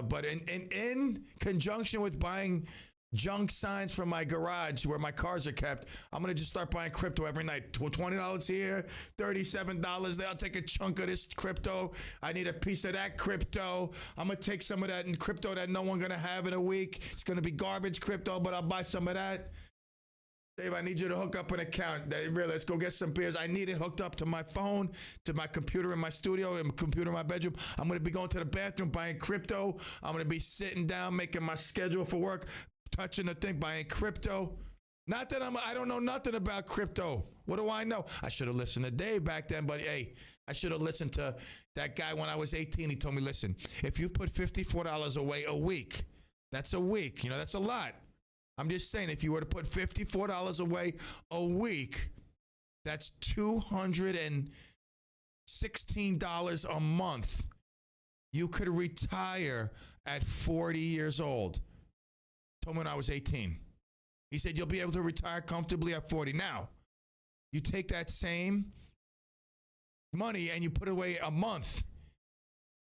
but in conjunction with buying junk signs from my garage where my cars are kept, I'm going to just start buying crypto every night. $20 here, $37 there. I'll take a chunk of this crypto. I need a piece of that crypto. I'm going to take some of that in crypto that no one's going to have in a week. It's going to be garbage crypto, but I'll buy some of that. Dave, I need you to hook up an account. Really, let's go get some beers. I need it hooked up to my phone, to my computer in my studio, and my computer in my bedroom. I'm going to be going to the bathroom, buying crypto. I'm going to be sitting down, making my schedule for work, touching the thing, buying crypto. Not that I don't know nothing about crypto. What do I know? I should have listened to Dave back then, but hey, I should have listened to that guy when I was 18. He told me, listen, if you put $54 away a week, that's a week. You know, that's a lot. I'm just saying, if you were to put $54 away a week, that's $216 a month. You could retire at 40 years old. Told me when I was 18. He said, you'll be able to retire comfortably at 40. Now, you take that same money and you put away a month,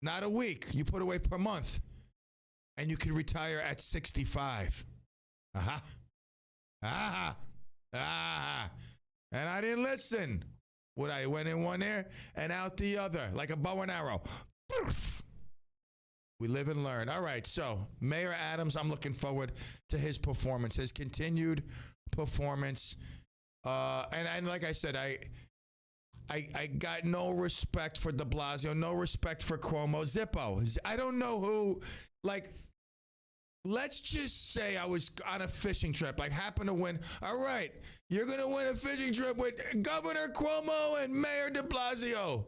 not a week. You put away per month, and you can retire at 65. And I didn't listen. I went in one ear and out the other, like a bow and arrow. We live and learn. All right, so Mayor Adams, I'm looking forward to his performance, his continued performance. And like I said, I got no respect for de Blasio, no respect for Cuomo. Zippo, I don't know who, like, let's just say I was on a fishing trip, like happened to win. All right, you're going to win a fishing trip with Governor Cuomo and Mayor de Blasio.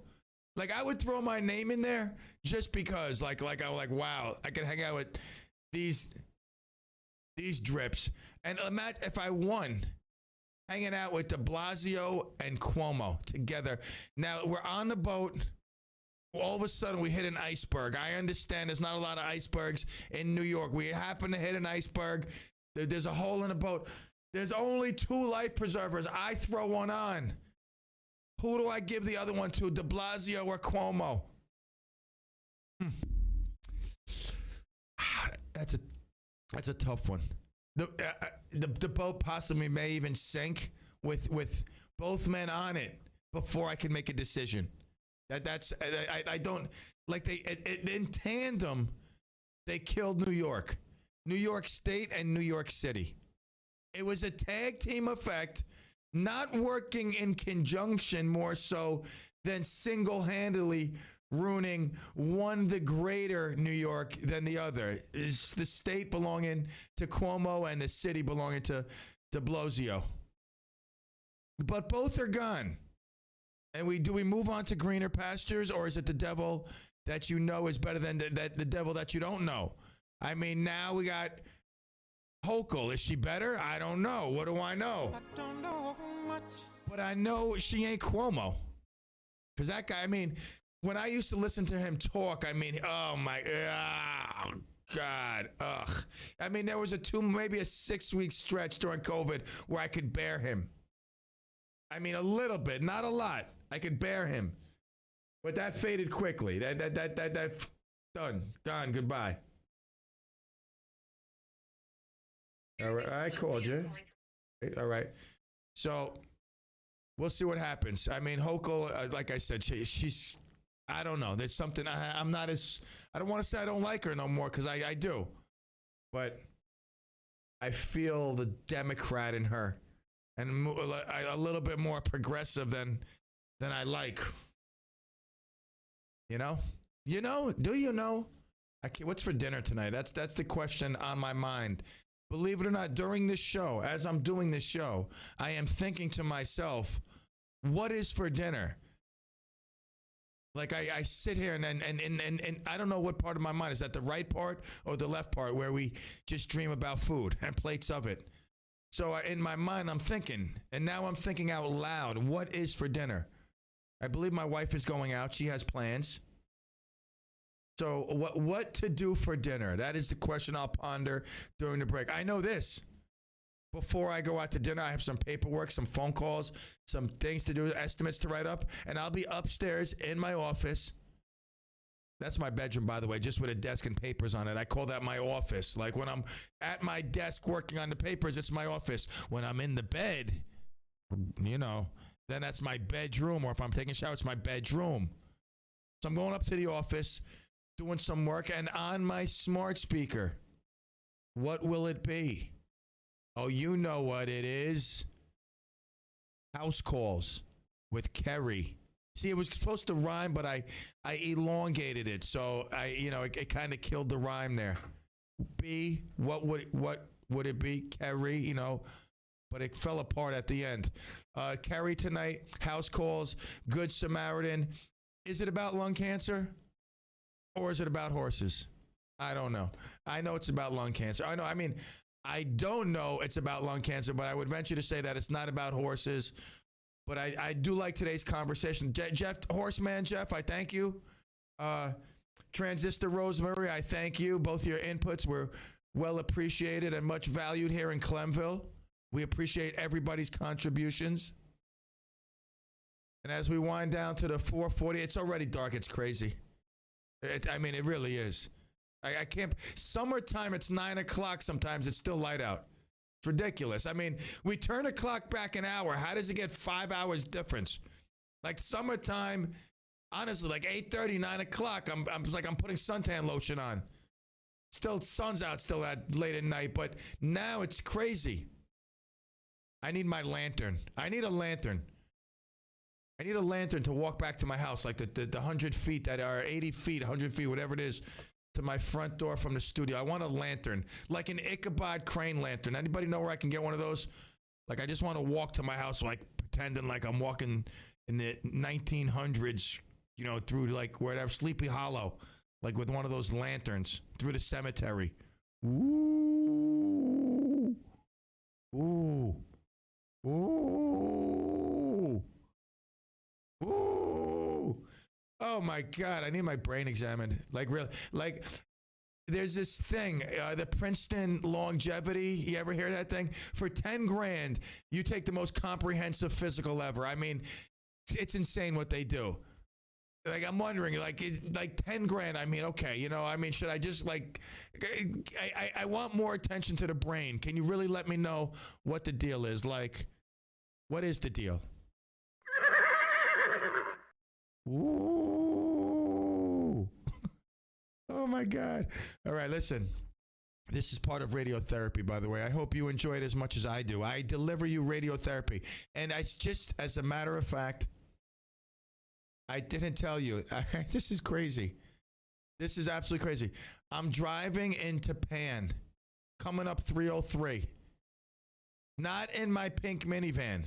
Like, I would throw my name in there just because, like I was like, wow, I could hang out with these drips. And imagine if I won hanging out with de Blasio and Cuomo together. Now, we're on the boat. all of a sudden we hit an iceberg. I understand there's not a lot of icebergs in New York. We happen to hit an iceberg. There's a hole in the boat. There's only 2 life preservers. I throw one on. Who do I give the other one to, de Blasio or Cuomo? That's a tough one. The boat possibly may even sink with both men on it before I can make a decision. I don't like they in tandem. They killed New York State and New York City. It was a tag team effect, not working in conjunction more so than single-handedly ruining one the greater New York than the other. Is the state belonging to Cuomo and the city belonging to de Blasio. But both are gone. And do we move on to greener pastures, or is it the devil that you know is better than the devil that you don't know? I mean, now we got Hochul. Is she better? I don't know. What do I know? I don't know much. But I know she ain't Cuomo. Because that guy, I mean, when I used to listen to him talk, I mean, oh God, ugh. I mean, there was maybe a 6-week stretch during COVID where I could bear him. I mean, a little bit, not a lot. I could bear him. But that faded quickly. That done, gone, goodbye. All right, I called you. All right. So we'll see what happens. I mean, Hochul, like I said, she's, I don't know. There's something, I'm not as, I don't want to say I don't like her no more, because I do. But I feel the Democrat in her, and a little bit more progressive than I like. You know? Do you know? What's for dinner tonight? That's the question on my mind. Believe it or not, during this show, as I'm doing this show, I am thinking to myself, what is for dinner? Like I sit here and I don't know what part of my mind. Is that the right part or the left part where we just dream about food and plates of it? So in my mind, I'm thinking, and now I'm thinking out loud, what is for dinner? I believe my wife is going out. She has plans. So what to do for dinner? That is the question I'll ponder during the break. I know this. Before I go out to dinner, I have some paperwork, some phone calls, some things to do, estimates to write up, and I'll be upstairs in my office. That's my bedroom, by the way, just with a desk and papers on it. I call that my office. Like when I'm at my desk working on the papers, it's my office. When I'm in the bed, then that's my bedroom, or if I'm taking a shower, it's my bedroom. So I'm going up to the office, doing some work, and on my smart speaker, what will it be? Oh, you know what it is. House Calls with Kerry. See, it was supposed to rhyme, but I elongated it, so it kind of killed the rhyme there. What would it be? Kerry, but it fell apart at the end. Kerry tonight, House Calls, Good Samaritan. Is it about lung cancer? Or is it about horses? I don't know. I know it's about lung cancer. I don't know it's about lung cancer, but I would venture to say that it's not about horses. But I do like today's conversation. Horseman Jeff, I thank you. Transistor Rosemary, I thank you. Both your inputs were well appreciated and much valued here in Clemville. We appreciate everybody's contributions. And as we wind down to the 4:40, it's already dark. It's crazy. It really is. I can't. Summertime, it's 9 o'clock. Sometimes it's still light out. It's ridiculous. We turn a clock back an hour. How does it get 5 hours difference? Like summertime, honestly, like 8:30, 9 o'clock. I'm putting suntan lotion on. Still, sun's out still at late at night, but now it's crazy. I need my lantern. I need a lantern. I need a lantern to walk back to my house, like the 100 feet that are 80 feet, 100 feet, whatever it is, to my front door from the studio. I want a lantern, like an Ichabod Crane lantern. Anybody know where I can get one of those? Like, I just want to walk to my house, like pretending like I'm walking in the 1900s, through like wherever, Sleepy Hollow, like with one of those lanterns through the cemetery. Ooh. Ooh. Ooh. Ooh. Oh, Oh my God, I need my brain examined. Like real, like there's this thing, the Princeton longevity. You ever hear that thing? For 10 grand, you take the most comprehensive physical ever. I mean, it's insane what they do. Like, I'm wondering, like 10 grand. I mean, okay, you know, I mean, should I just like, I want more attention to the brain. Can you really let me know what the deal is? Like, what is the deal? Ooh. Oh my God. All right, listen. This is part of radiotherapy, by the way. I hope you enjoy it as much as I do. I deliver you radiotherapy. And it's just, as a matter of fact, I didn't tell you. This is crazy. This is absolutely crazy. I'm driving into Pan, coming up 303. Not in my pink minivan.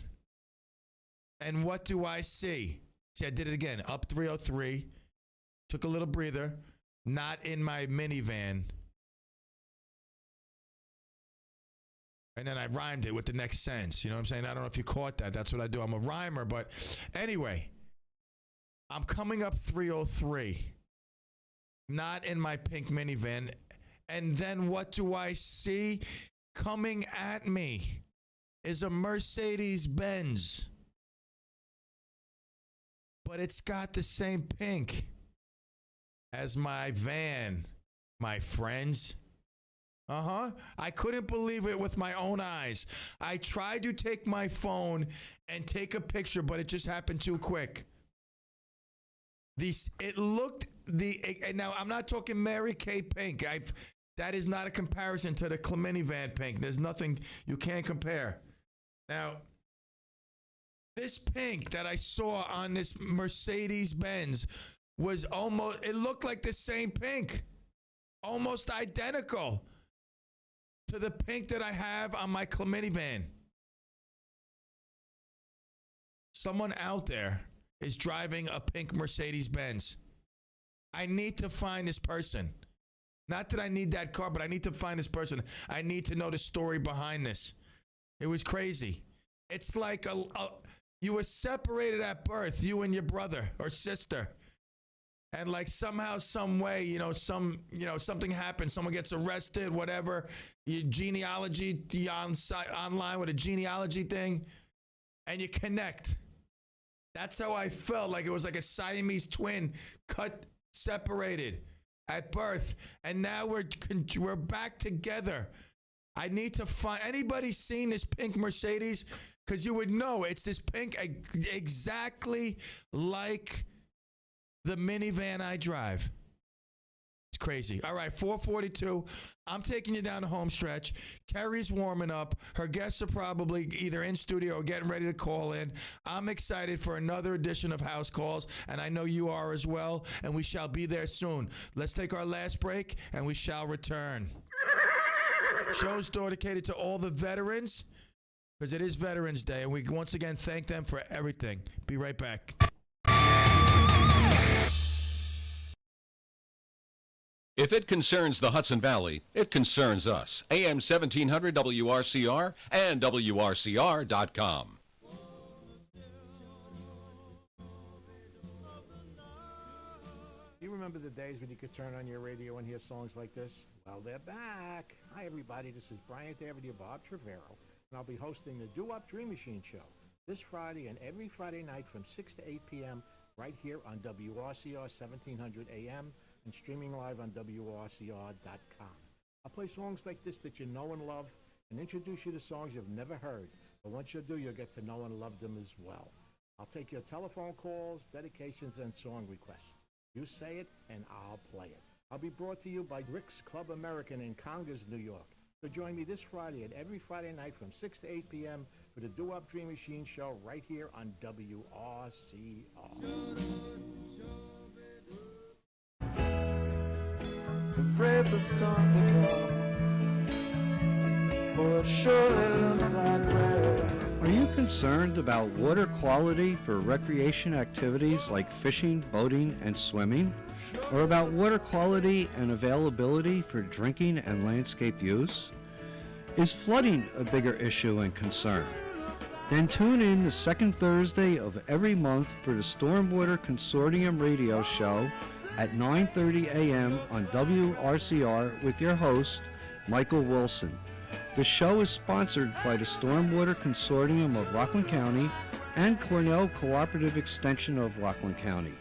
And what do I see? See, I did it again. Up 303. Took a little breather. Not in my minivan. And then I rhymed it with the next sentence. You know what I'm saying? I don't know if you caught that. That's what I do. I'm a rhymer. But anyway, I'm coming up 303. Not in my pink minivan. And then what do I see? Coming at me is a Mercedes-Benz. But it's got the same pink as my van, my friends. I couldn't believe it with my own eyes. I tried to take my phone and take a picture, but it just happened too quick. Now I'm not talking Mary Kay pink. That is not a comparison to the CLEM van pink. There's nothing, you can't compare. Now, this pink that I saw on this Mercedes-Benz was almost, it looked like the same pink. Almost identical to the pink that I have on my CLEM van. Someone out there is driving a pink Mercedes-Benz. I need to find this person. Not that I need that car, but I need to find this person. I need to know the story behind this. It was crazy. It's like you were separated at birth, you and your brother or sister. And like somehow, some way, something happens. Someone gets arrested, whatever. Your genealogy, online with a genealogy thing, and you connect. That's how I felt. Like it was like a Siamese twin separated at birth, and now we're back together. I need to find anybody seen this pink Mercedes, because you would know it's this pink exactly like the minivan I drive. It's crazy. All right, 442. I'm taking you down the home stretch. Kerry's warming up. Her guests are probably either in studio or getting ready to call in. I'm excited for another edition of House Calls, and I know you are as well, and we shall be there soon. Let's take our last break, and we shall return. Show's dedicated to all the veterans, because it is Veterans Day, and we once again thank them for everything. Be right back. If it concerns the Hudson Valley, it concerns us. AM 1700 WRCR and WRCR.com. You remember the days when you could turn on your radio and hear songs like this? Well, they're back. Hi, everybody. This is Bryant Avenue Bob Trevero, and I'll be hosting the Do-Up Dream Machine Show this Friday and every Friday night from 6 to 8 p.m. right here on WRCR 1700 AM and streaming live on WRCR.com. I'll play songs like this that you know and love and introduce you to songs you've never heard. But once you do, you'll get to know and love them as well. I'll take your telephone calls, dedications, and song requests. You say it, and I'll play it. I'll be brought to you by Rick's Club American in Congers, New York. So join me this Friday and every Friday night from 6 to 8 p.m. for the Do-Up Dream Machine Show right here on WRCR. Afraid the storm to come, for it surely looks like rain. Are you concerned about water quality for recreation activities like fishing, boating, and swimming? Or about water quality and availability for drinking and landscape use? Is flooding a bigger issue and concern? Then tune in the second Thursday of every month for the Stormwater Consortium radio show at 9:30 a.m. on WRCR with your host, Michael Wilson. The show is sponsored by the Stormwater Consortium of Rockland County and Cornell Cooperative Extension of Rockland County.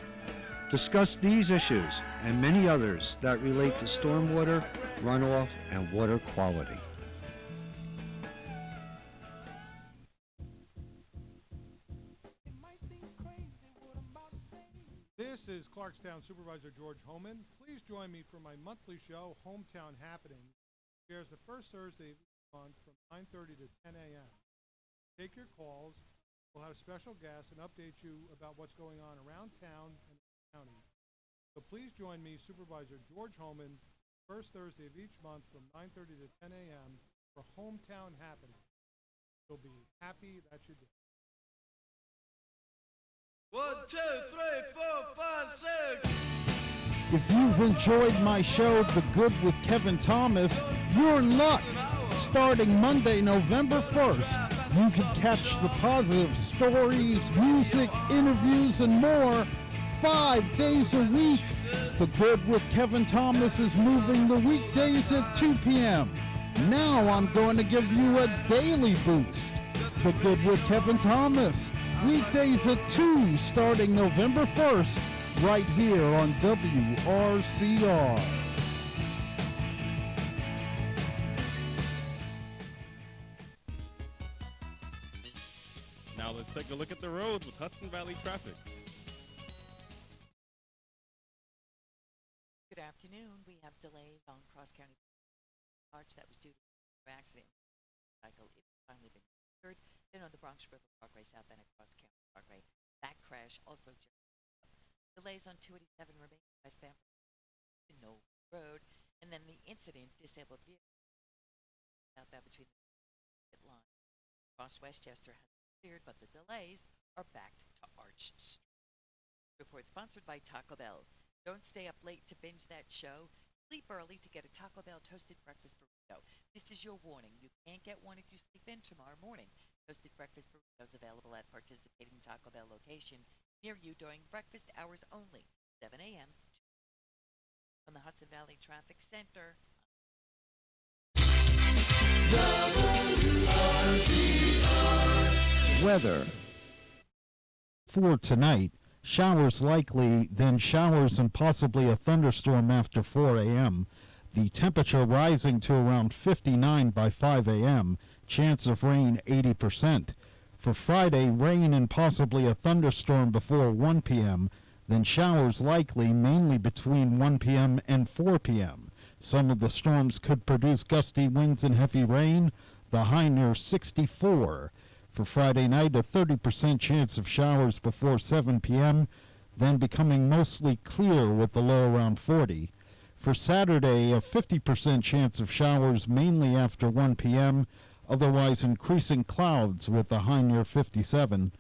Discuss these issues and many others that relate to stormwater, runoff, and water quality. This is Clarkstown Supervisor George Homan. Please join me for my monthly show, Hometown Happenings. It airs the first Thursday of each month from 9:30 to 10 a.m. Take your calls. We'll have special guests and update you about what's going on around town and the county. So please join me, Supervisor George Homan, first Thursday of each month from 9:30 to 10 a.m. for Hometown Happenings. You'll be happy that you did. 1, 2, 3, 4, 5, 6. If you've enjoyed my show, The Good with Kevin Thomas, you're in luck. Starting Monday, November 1st, you can catch the positive stories, music, interviews, and more 5 days a week. The Good with Kevin Thomas is moving the weekdays at 2 p.m. Now I'm going to give you a daily boost. The Good with Kevin Thomas, weekdays at 2 starting November 1st, right here on WRCR. Now let's take a look at the roads with Hudson Valley traffic. Good afternoon. We have delays on Cross County Arch that was due to an accident. Cycle is finally been cleared. Then on the Bronx River Parkway southbound at Cross County Parkway, that crash also just delays on 287 remain westbound to No Road, and then the incident disabled vehicle southbound between the line. Cross Westchester has cleared, but the delays are backed to Arch Street. Report sponsored by Taco Bell. Don't stay up late to binge that show. Sleep early to get a Taco Bell toasted breakfast burrito. This is your warning. You can't get one if you sleep in tomorrow morning. Toasted breakfast burritos available at participating Taco Bell location near you during breakfast hours only, 7 a.m. From the Hudson Valley Traffic Center. Weather. For tonight, showers likely, then showers and possibly a thunderstorm after 4 a.m. The temperature rising to around 59 by 5 a.m. Chance of rain 80%. For Friday, rain and possibly a thunderstorm before 1 p.m., then showers likely mainly between 1 p.m. and 4 p.m. Some of the storms could produce gusty winds and heavy rain, the high near 64. For Friday night, a 30% chance of showers before 7 p.m., then becoming mostly clear with the low around 40. For Saturday, a 50% chance of showers mainly after 1 p.m., otherwise increasing clouds with a high near 57.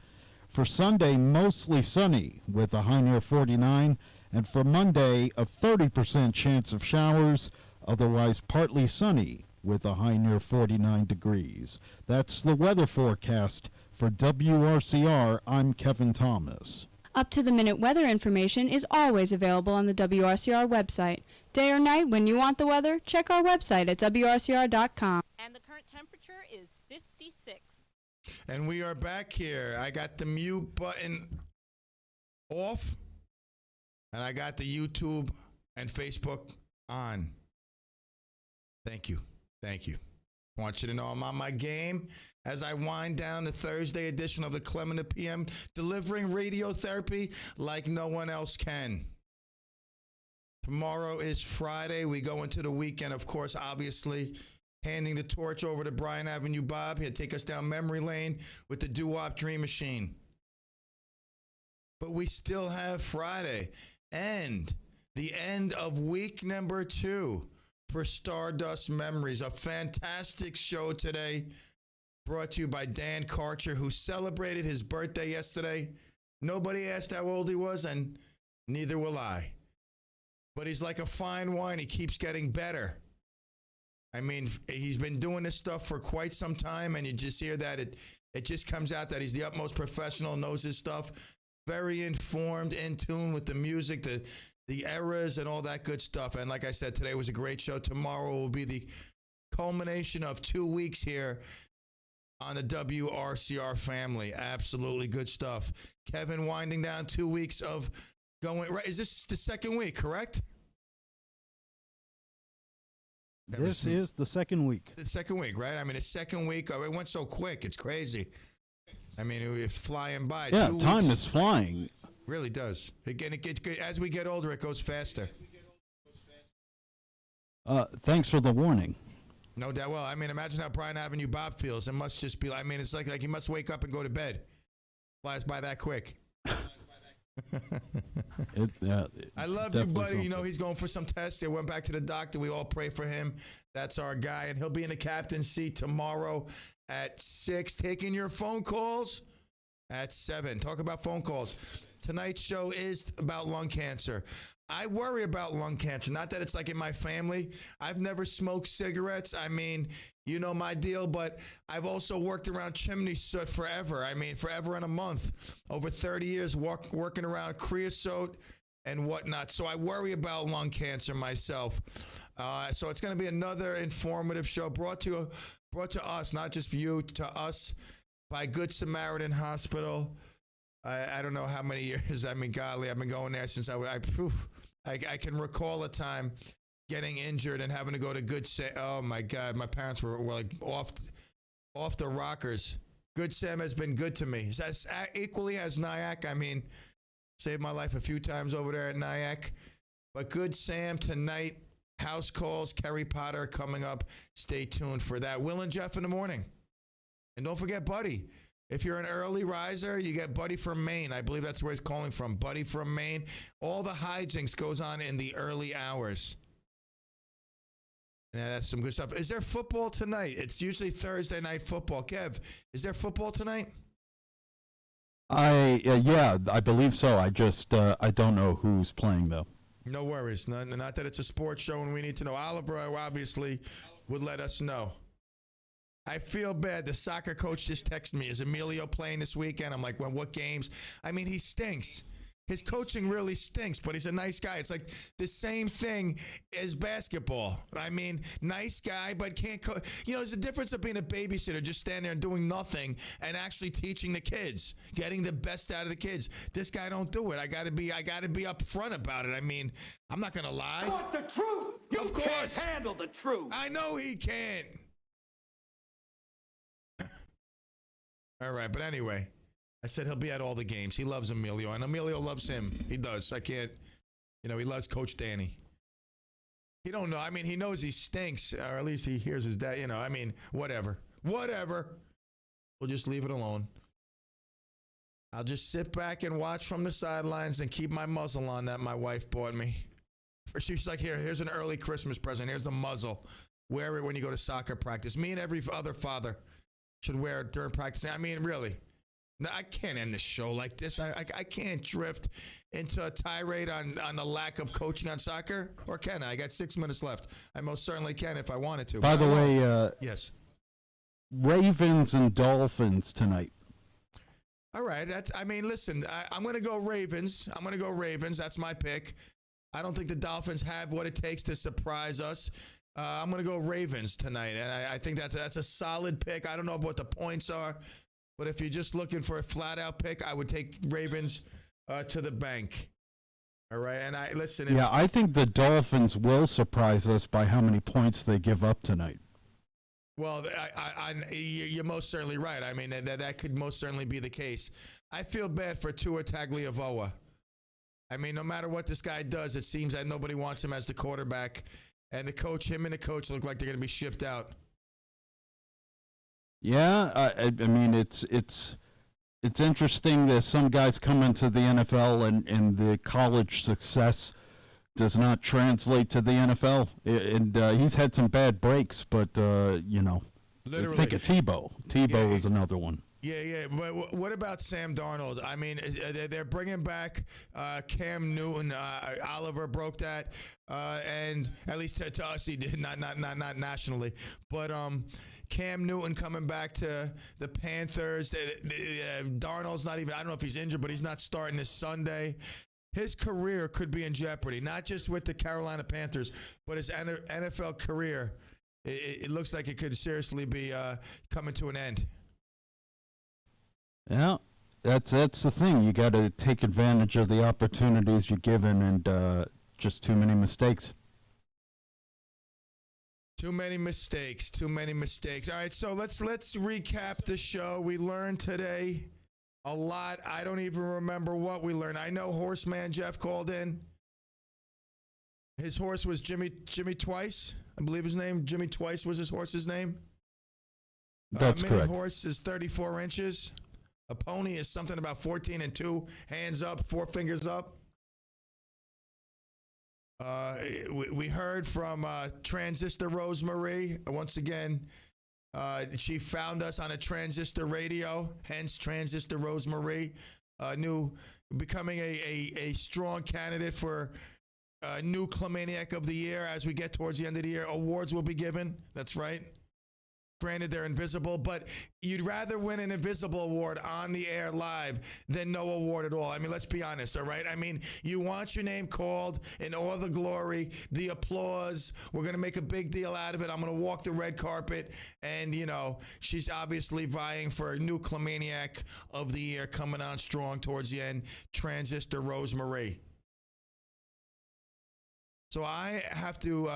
For Sunday, mostly sunny with a high near 49. And for Monday, a 30% chance of showers, otherwise partly sunny with a high near 49 degrees. That's the weather forecast for WRCR. I'm Kevin Thomas. Up-to-the-minute weather information is always available on the WRCR website. Day or night, when you want the weather, check our website at WRCR.com. And the current temperature is 56. And we are back here. I got the mute button off, and I got the YouTube and Facebook on. Thank you. Thank you. I want you to know I'm on my game as I wind down the Thursday edition of the CLEM and the PM, delivering radiotherapy like no one else can. Tomorrow is Friday. We go into the weekend, of course, obviously, handing the torch over to Bryan Avenue Bob. He'll take us down memory lane with the doo-wop Dream Machine. But we still have Friday and the end of week number 2 for Stardust Memories. A fantastic show today brought to you by Dan Karcher, who celebrated his birthday yesterday. Nobody asked how old he was, and neither will I. But he's like a fine wine. He keeps getting better. I mean, he's been doing this stuff for quite some time, and you just hear that it just comes out that he's the utmost professional, knows his stuff, very informed, in tune with the music, the eras, and all that good stuff. And like I said, today was a great show. Tomorrow will be the culmination of 2 weeks here on the WRCR family. Absolutely good stuff. Kevin winding down 2 weeks of going, right? Is this the second week, correct? This is the second week. The second week, right? I mean, the second week, it went so quick. It's crazy. I mean, it was flying by. Yeah, 2 time weeks. is flying. Really does. Again, as we get older, it goes faster. Thanks for the warning. No doubt. Well, I mean, imagine how Bryan Avenue Bob feels. It must just be, I mean, it's like he must wake up and go to bed. Flies by that quick. I love you, buddy. something. You know, he's going for some tests. He went back to the doctor. We all pray for him. That's our guy. And he'll be in the captain's seat tomorrow at 6. Taking your phone calls at 7. Talk about phone calls. Tonight's show is about lung cancer. I worry about lung cancer. Not that it's like in my family. I've never smoked cigarettes. I mean, you know my deal, but I've also worked around chimney soot forever. I mean, forever and a month. Over 30 years working around creosote and whatnot. So I worry about lung cancer myself. So it's going to be another informative show brought to us, not just you, to us by Good Samaritan Hospital. I don't know how many years. I mean, golly, I've been going there since I can recall a time getting injured and having to go to Good Sam. Oh my God, my parents were like off the rockers. Good Sam has been good to me. As equally as Nyack. I mean, saved my life a few times over there at Nyack. But Good Sam tonight. House calls. Kerry Potter coming up. Stay tuned for that. Will and Jeff in the morning. And don't forget Buddy. If you're an early riser, you get Buddy from Maine. I believe that's where he's calling from. Buddy from Maine. All the hijinks goes on in the early hours. Yeah, that's some good stuff. Is there football tonight? It's usually Thursday night football. Kev, is there football tonight? Yeah, I believe so. I just I don't know who's playing though. No worries. Not that it's a sports show and we need to know. Oliver obviously would let us know. I feel bad. The soccer coach just texted me. Is Emilio playing this weekend? I'm like, well, what games? I mean, he stinks. His coaching really stinks, but he's a nice guy. It's like the same thing as basketball. I mean, nice guy, but can't coach. You know, there's a difference of being a babysitter, just standing there and doing nothing, and actually teaching the kids, getting the best out of the kids. This guy don't do it. I gotta be up front about it. I mean, I'm not gonna lie. I want the truth. You Of can't course. handle the truth. I know he can't. All right, but anyway, I said he'll be at all the games. He loves Emilio, and Emilio loves him. He does. I can't, he loves Coach Danny. He don't know. I mean, he knows he stinks, or at least he hears his dad. I mean, whatever. We'll just leave it alone. I'll just sit back and watch from the sidelines and keep my muzzle on that my wife bought me. She's like, here's an early Christmas present. Here's a muzzle. Wear it when you go to soccer practice. Me and every other father should wear it during practice. I mean, really. No, I can't end this show like this. I can't drift into a tirade on the lack of coaching on soccer. Or can I? I got 6 minutes left. I most certainly can if I wanted to. By the way, yes. Ravens and Dolphins tonight. All right. Listen, I'm going to go Ravens. That's my pick. I don't think the Dolphins have what it takes to surprise us. I'm going to go Ravens tonight, and I think that's a solid pick. I don't know what the points are, but if you're just looking for a flat-out pick, I would take Ravens to the bank. All right, and I think the Dolphins will surprise us by how many points they give up tonight. Well, you're most certainly right. I mean, that could most certainly be the case. I feel bad for Tua Tagovailoa. I mean, no matter what this guy does, it seems that nobody wants him as the quarterback. And him and the coach look like they're going to be shipped out. Yeah, I mean, it's interesting that some guys come into the NFL and the college success does not translate to the NFL. And he's had some bad breaks, but, Literally. think of Tebow. Tebow was another one. Yeah. But what about Sam Darnold? I mean, they're bringing back Cam Newton. Oliver broke that, and at least to us he did, not nationally. But Cam Newton coming back to the Panthers. Darnold's not even. I don't know if he's injured, but he's not starting this Sunday. His career could be in jeopardy, not just with the Carolina Panthers, but his NFL career. It looks like it could seriously be coming to an end. Yeah, that's the thing. You got to take advantage of the opportunities you're given, and just too many mistakes. Too many mistakes. All right, so let's recap the show. We learned today a lot. I don't even remember what we learned. I know Horseman Jeff called in. His horse was Jimmy Twice, I believe his name. Jimmy Twice was his horse's name. That's mini correct. horse is 34 inches. A pony is something about 14 and 2 hands up, 4 fingers up. We heard from Transistor Rosemarie. Once again, she found us on a transistor radio, hence Transistor Rosemarie. Becoming a strong candidate for new Clemaniac of the Year as we get towards the end of the year. Awards will be given. That's right. Granted, they're invisible, but you'd rather win an invisible award on the air live than no award at all. I mean, let's be honest, all right? I mean, you want your name called in all the glory, the applause. We're going to make a big deal out of it. I'm going to walk the red carpet. And, she's obviously vying for a new Clemaniac of the Year coming on strong towards the end, Transistor Rosemarie. So I have to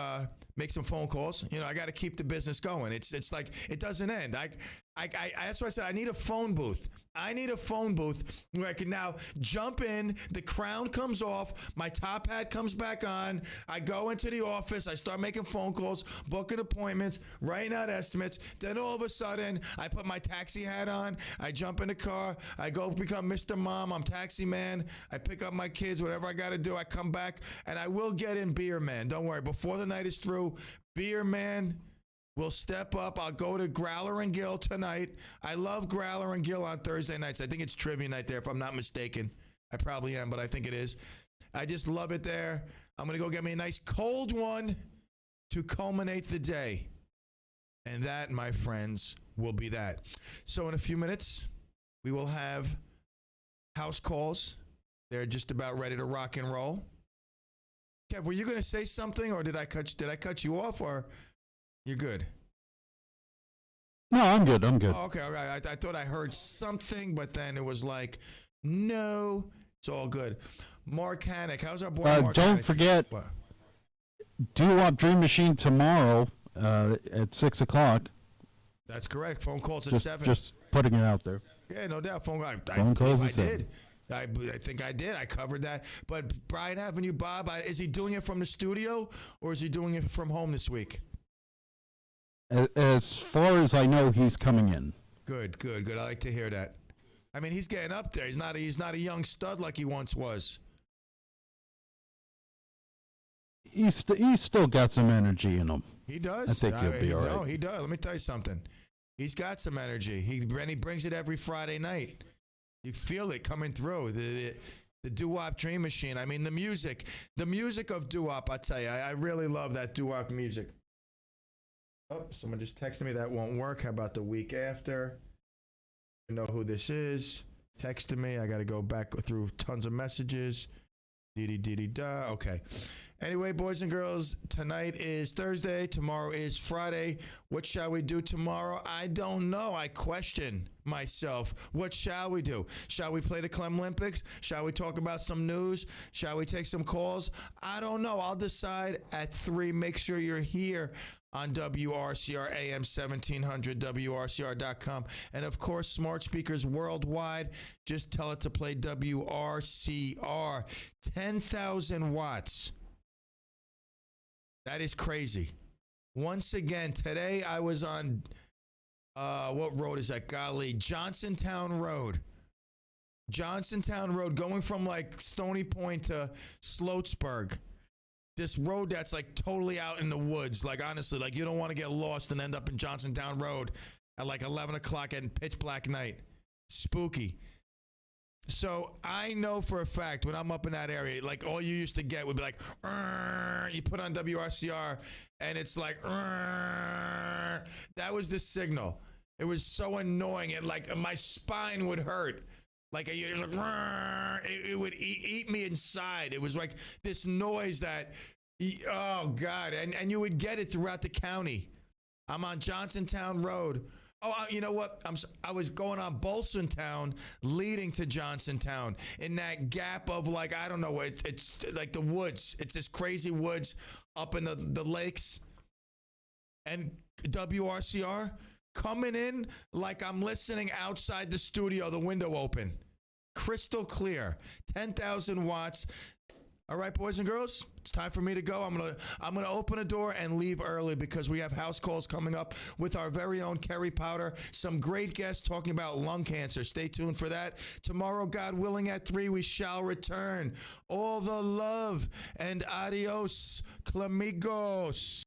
make some phone calls. I got to keep the business going. It's like it doesn't end. That's why I said I need a phone booth. I need a phone booth where I can now jump in. The crown comes off. My top hat comes back on. I go into the office. I start making phone calls, booking appointments, writing out estimates. Then all of a sudden, I put my taxi hat on. I jump in the car. I go become Mr. Mom. I'm taxi man. I pick up my kids, whatever I got to do. I come back, and I will get in Beer Man. Don't worry. Before the night is through, Beer Man will step up. I'll go to Growler and Gill tonight. I love Growler and Gill on Thursday nights. I think it's trivia night there, if I'm not mistaken. I probably am, but I think it is. I just love it there. I'm going to go get me a nice cold one to culminate the day. And that, my friends, will be that. So in a few minutes, we will have house calls. They're just about ready to rock and roll. Kev, were you going to say something, or did I cut you off, or... You're good? No, I'm good. Oh, okay, all right. I thought I heard something, but then it was like, no, it's all good. Mark Hannock, how's our boy Mark Don't Hannock? forget, What? Doo-Wop Dream Machine tomorrow at 6 o'clock. That's correct. Phone calls at 7. Just putting it out there. Yeah, no doubt. Phone calls. Phone calls I at 7. did. I think I did. I covered that. But Brian Avenue Bob, is he doing it from the studio, or is he doing it from home this week? As far as I know, he's coming in. Good. I like to hear that. I mean, he's getting up there. He's not a young stud like he once was. He's still got some energy in him. He does. I think he'll be all right. No, he does. Let me tell you something. He's got some energy. He brings it every Friday night. You feel it coming through. The doo-wop Dream Machine. I mean, the music of doo-wop, I tell you, I really love that doo-wop music. Oh, someone just texted me that won't work. How about the week after? You know who this is. Texted me. I got to go back through tons of messages. Dee-dee-dee-dee-da. Okay. Anyway, boys and girls, tonight is Thursday. Tomorrow is Friday. What shall we do tomorrow? I don't know. I question myself. What shall we do? Shall we play the CLEM Olympics? Shall we talk about some news? Shall we take some calls? I don't know. I'll decide at 3. Make sure you're here on WRCR AM 1700, WRCR.com. And, of course, smart speakers worldwide. Just tell it to play WRCR. 10,000 watts. That is crazy. Once again, today I was on, what road is that? Golly, Johnsontown Road. Johnsontown Road, going from like Stony Point to Sloatsburg. This road that's like totally out in the woods. Like, honestly, like you don't want to get lost and end up in Johnsontown Road at like 11 o'clock at pitch black night. spooky. So I know for a fact when I'm up in that area, like all you used to get would be like, you put on WRCR and it's like, that was the signal. It was so annoying. It like my spine would hurt. Like it was like, it would eat me inside. It was like this noise that, oh God. And you would get it throughout the county. I'm on Johnsontown Road. Oh, you know what? I was going on Bolsontown leading to Johnsontown in that gap of like, I don't know, it's like the woods. It's this crazy woods up in the lakes. And WRCR coming in like I'm listening outside the studio, the window open. Crystal clear. 10,000 watts. All right, boys and girls, it's time for me to go. I'm gonna open a door and leave early because we have house calls coming up with our very own Kerry Powder. Some great guests talking about lung cancer. Stay tuned for that. Tomorrow, God willing, at 3, we shall return. All the love and adios, clamigos.